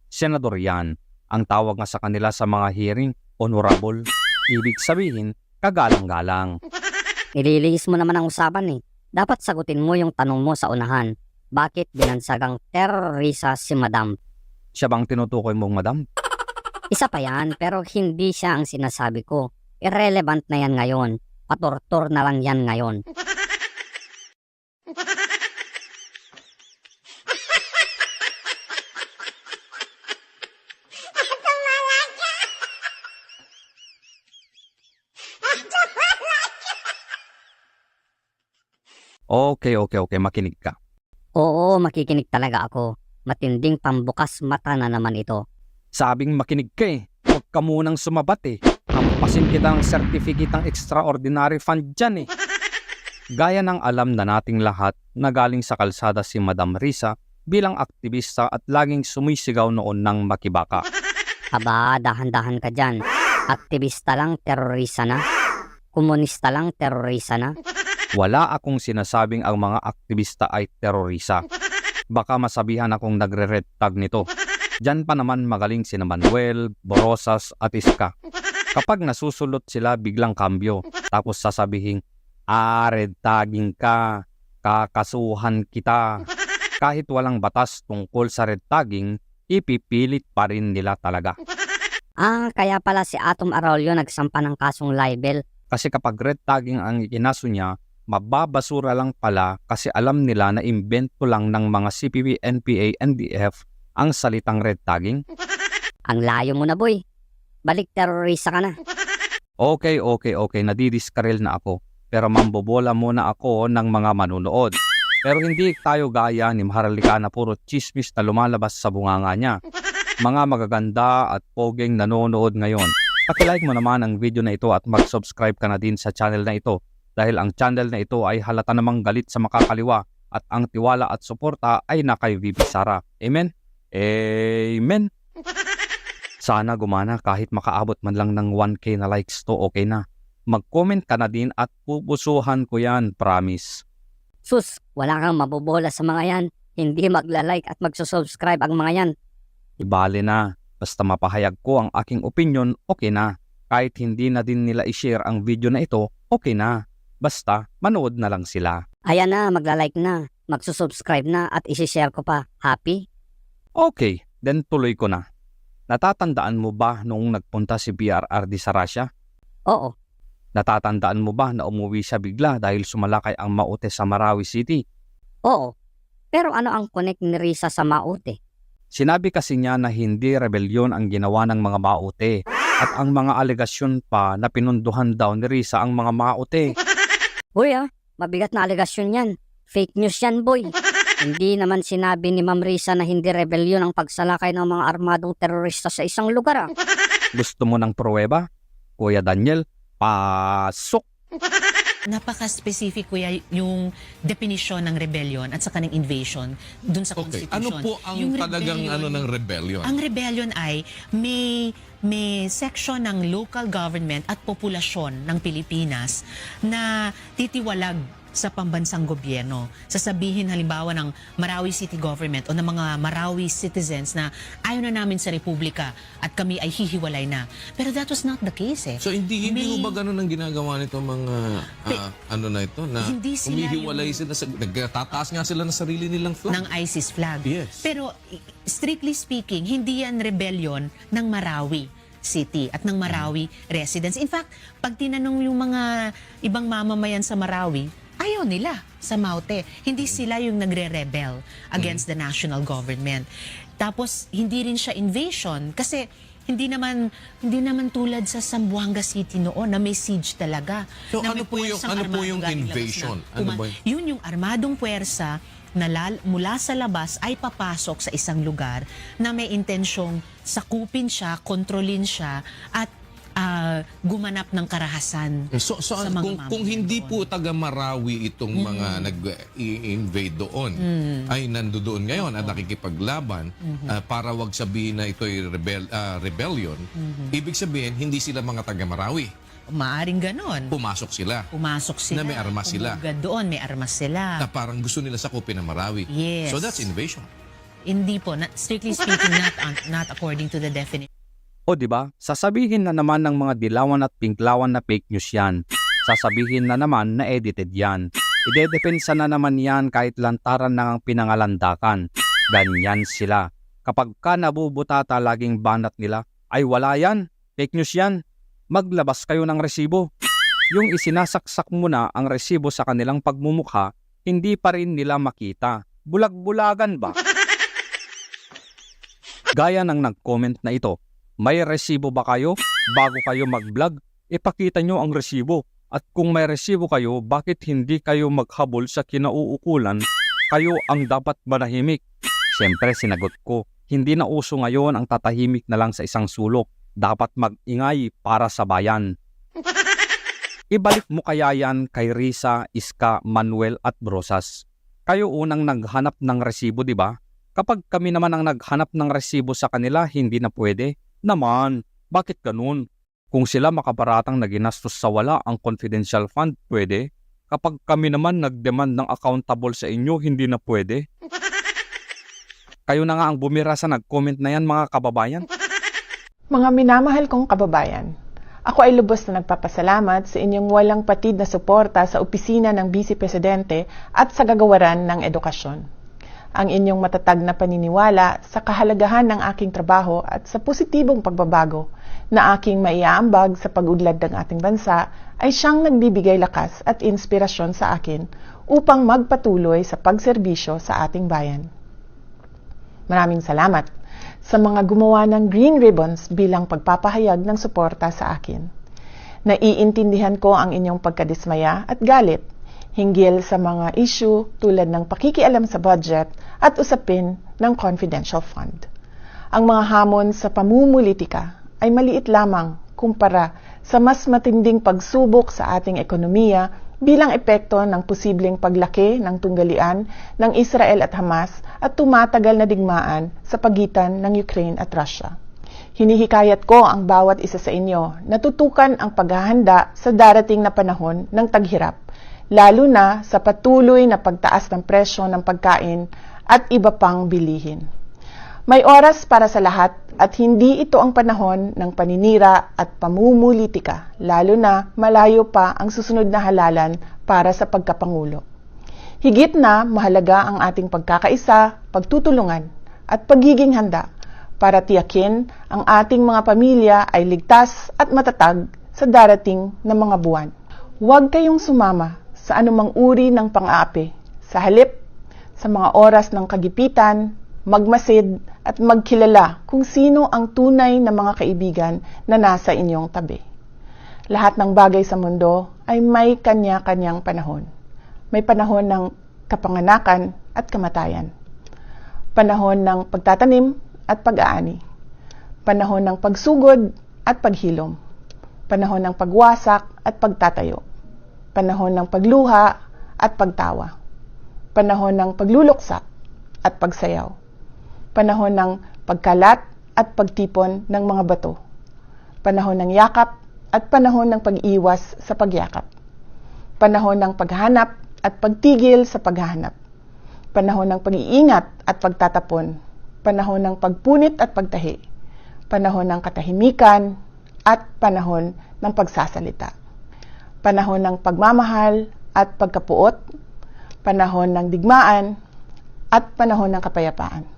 Senador yan. Ang tawag nga sa kanila sa mga hearing, honorable. Ibig sabihin, kagalang-galang. Nililihis mo naman ang usapan eh. Dapat sagutin mo yung tanong mo sa unahan. Bakit binansagang terrorisa si Madam? Siya bang tinutukoy mong madam? Isa pa yan, pero hindi siya ang sinasabi ko. Irrelevant na yan ngayon. Patortor na lang yan ngayon. Okay, makinig ka. Oo, makikinig talaga ako. Matinding pambukas mata na naman ito. Sabing makinig ka eh. Huwag ka munang sumabat eh. Hampasin kita ng certificate ng extraordinary fund dyan eh. Gaya ng alam na nating lahat na galing sa kalsada si Madam Risa bilang aktivista at laging sumisigaw noon ng makibaka. Aba, dahan-dahan ka dyan. Aktivista lang, terorista na. Komunista lang, terorista na. Wala akong sinasabing ang mga aktivista ay terorista. Baka masabihan akong nagre-red tag nito. Diyan pa naman magaling sina Manuel, Borosas at Iska. Kapag nasusulot sila biglang kambyo. Tapos sasabihin, red tagging ka, kakasuhan kita. Kahit walang batas tungkol sa red tagging, ipipilit pa rin nila talaga. Kaya pala si Atom Arroyo nagsampa ng kasong libel. Kasi kapag red tagging ang ikinaso niya, mababasura lang pala kasi alam nila na imbento lang ng mga CPP, NPA, NDF ang salitang red tagging. Ang layo mo na, boy. Balik terorista ka na. Okay, nadidiskarel na ako. Pero mambobola muna ako ng mga manunood. Pero hindi tayo gaya ni Maharlika na puro chismis na lumalabas sa bunganga niya. Mga magaganda at pogeng nanonood ngayon. Paki-like mo naman ang video na ito at mag-subscribe ka na din sa channel na ito. Dahil ang channel na ito ay halata namang galit sa makakaliwa at ang tiwala at suporta ay na kay VP Sara. Amen? Amen? Sana gumana kahit makaabot man lang ng 1K na likes to, okay na. Mag-comment ka na din at pupusuhan ko yan, promise. Sus, wala kang mabobola sa mga yan. Hindi magla-like at magsusubscribe ang mga yan. Ibali na. Basta mapahayag ko ang aking opinion, okay na. Kahit hindi na din nila i-share ang video na ito, okay na. Basta manood na lang sila. Ayan na, magla-like na, magsusubscribe na at isi-share ko pa. Happy? Okay, then tuloy ko na. Natatandaan mo ba noong nagpunta si PRRD sa Russia? Oo. Natatandaan mo ba na umuwi siya bigla dahil sumalakay ang Maute sa Marawi City? Oo. Pero ano ang connect ni Risa sa Maute? Sinabi kasi niya na hindi rebelyon ang ginawa ng mga Maute at ang mga alegasyon pa na pinunduhan daw ni Risa ang mga Maute. Boy mabigat na alegasyon yan. Fake news yan, boy. Hindi naman sinabi ni Ma'am Risa na hindi rebelyon ang pagsalakay ng mga armadong terorista sa isang lugar. Gusto mo ng pruweba? Kuya Daniel, pasok! Napaka-specific kuya yung definition ng rebellion at saka ng invasion dun sa Okay, Constitution. ano po ang Yung talagang ng rebellion? Ang rebellion ay may section ng local government at populasyon ng Pilipinas na titiwalag sa pambansang gobyerno. Sasabihin halimbawa ng Marawi City Government o ng mga Marawi citizens na ayaw na namin sa Republika at kami ay hihiwalay na. Pero that was not the case eh. So hindi mo ba ganun ang ginagawa nito mga Hindi sila humihiwalay sila, nagtataas nga sila ng sarili nilang flag? Ng ISIS flag. Yes. Pero strictly speaking, hindi yan rebellion ng Marawi City at ng Marawi residents. In fact, pag tinanong yung mga ibang mamamayan sa Marawi, ayaw nila sa Maute. Hindi sila yung nagre-rebel against the national government. Tapos, hindi rin siya invasion kasi hindi naman tulad sa Zamboanga City noon na may siege talaga. So na ano po yung invasion? Yun yung armadong puwersa na mula sa labas ay papasok sa isang lugar na may intensyong sakupin siya, kontrolin siya at gumanap ng karahasan sa mga kung hindi po taga Marawi itong mga nag-invade doon ay nandoon ngayon at nakikipaglaban para wag sabihin na ito'y rebellion, ibig sabihin hindi sila mga taga Marawi. Maaring ganon. Pumasok sila. Na may armas sila. Doon, may armas sila. Na parang gusto nila sakupin ng Marawi. Yes. So that's invasion. Hindi po. Strictly speaking, not according to the definition. O diba, sasabihin na naman ng mga dilawan at pinklawan na fake news yan. Sasabihin na naman na edited yan. Idedepensa na naman yan kahit lantaran na ang pinangalandakan. Ganyan sila. Kapag ka nabubutata laging banat nila, ay wala yan, fake news yan. Maglabas kayo ng resibo. Yung isinasaksak mo na ang resibo sa kanilang pagmumukha, hindi pa rin nila makita. Bulag-bulagan ba? Gaya ng nag-comment na ito, may resibo ba kayo? Bago kayo mag-vlog, ipakita nyo ang resibo. At kung may resibo kayo, bakit hindi kayo maghabol sa kinauukulan? Kayo ang dapat manahimik. Siyempre sinagot ko, hindi na uso ngayon ang tatahimik na lang sa isang sulok. Dapat mag-ingay para sa bayan. Ibalik mo kaya yan kay Risa, Iska, Manuel at Brosas. Kayo unang naghanap ng resibo, di ba? Kapag kami naman ang naghanap ng resibo sa kanila, hindi na pwede. Naman, bakit ganun? Kung sila makaparatang na ginastos sa wala ang confidential fund, pwede. Kapag kami naman nag-demand ng accountable sa inyo, hindi na pwede. Kayo na nga ang bumira sa nag-comment na yan, mga kababayan. Mga minamahal kong kababayan, ako ay lubos na nagpapasalamat sa inyong walang patid na suporta sa opisina ng Vice Presidente at sa gagawaran ng edukasyon. Ang inyong matatag na paniniwala sa kahalagahan ng aking trabaho at sa positibong pagbabago na aking maiaambag sa pag-udlad ng ating bansa ay siyang nagbibigay lakas at inspirasyon sa akin upang magpatuloy sa pagserbisyo sa ating bayan. Maraming salamat sa mga gumawa ng green ribbons bilang pagpapahayag ng suporta sa akin. Naiintindihan ko ang inyong pagkadismaya at galit hinggil sa mga issue tulad ng pakikialam sa budget at usapin ng confidential fund. Ang mga hamon sa pamumulitika ay maliit lamang kumpara sa mas matinding pagsubok sa ating ekonomiya bilang epekto ng posibleng paglaki ng tunggalian ng Israel at Hamas at tumatagal na digmaan sa pagitan ng Ukraine at Russia. Hinihikayat ko ang bawat isa sa inyo na tutukan ang paghahanda sa darating na panahon ng taghirap, lalo na sa patuloy na pagtaas ng presyo ng pagkain at iba pang bilihin. May oras para sa lahat at hindi ito ang panahon ng paninira at pamumulitika, lalo na malayo pa ang susunod na halalan para sa pagkapangulo. Higit na mahalaga ang ating pagkakaisa, pagtutulungan at pagiging handa para tiyakin ang ating mga pamilya ay ligtas at matatag sa darating na mga buwan. Huwag kayong sumama sa anumang uri ng pang-aapi. Sa halip, sa mga oras ng kagipitan, magmasid at magkilala kung sino ang tunay na mga kaibigan na nasa inyong tabi. Lahat ng bagay sa mundo ay may kanya-kanyang panahon. May panahon ng kapanganakan at kamatayan. Panahon ng pagtatanim at pag-aani. Panahon ng pagsugod at paghilom. Panahon ng pagwasak at pagtatayo. Panahon ng pagluha at pagtawa. Panahon ng pagluluksa at pagsayaw. Panahon ng pagkalat at pagtipon ng mga bato. Panahon ng yakap at panahon ng pag-iwas sa pagyakap. Panahon ng paghahanap at pagtigil sa paghahanap. Panahon ng pag-iingat at pagtatapon. Panahon ng pagpunit at pagtahi. Panahon ng katahimikan at panahon ng pagsasalita. Panahon ng pagmamahal at pagkapuot. Panahon ng digmaan at panahon ng kapayapaan.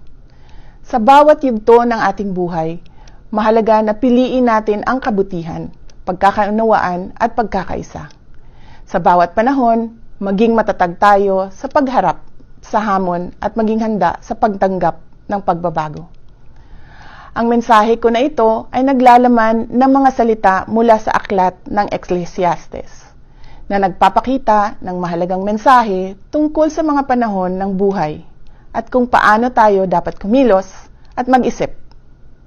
Sa bawat yugto ng ating buhay, mahalaga na piliin natin ang kabutihan, pagkakaunawaan at pagkakaisa. Sa bawat panahon, maging matatag tayo sa pagharap sa hamon at maging handa sa pagtanggap ng pagbabago. Ang mensahe ko na ito ay naglalaman ng mga salita mula sa aklat ng Ecclesiastes na nagpapakita ng mahalagang mensahe tungkol sa mga panahon ng buhay at kung paano tayo dapat kumilos at mag-isip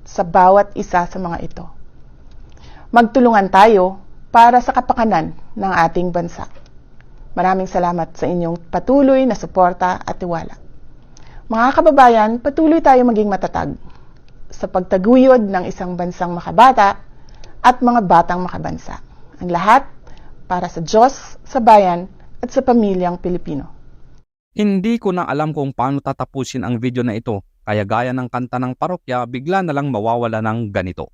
sa bawat isa sa mga ito. Magtulungan tayo para sa kapakanan ng ating bansa. Maraming salamat sa inyong patuloy na suporta at tiwala. Mga kababayan, patuloy tayo maging matatag sa pagtaguyod ng isang bansang makabata at mga batang makabansa. Ang lahat para sa Diyos, sa bayan at sa pamilyang Pilipino. Hindi ko na alam kung paano tatapusin ang video na ito, kaya gaya ng kanta ng parokya, bigla na lang mawawala ng ganito.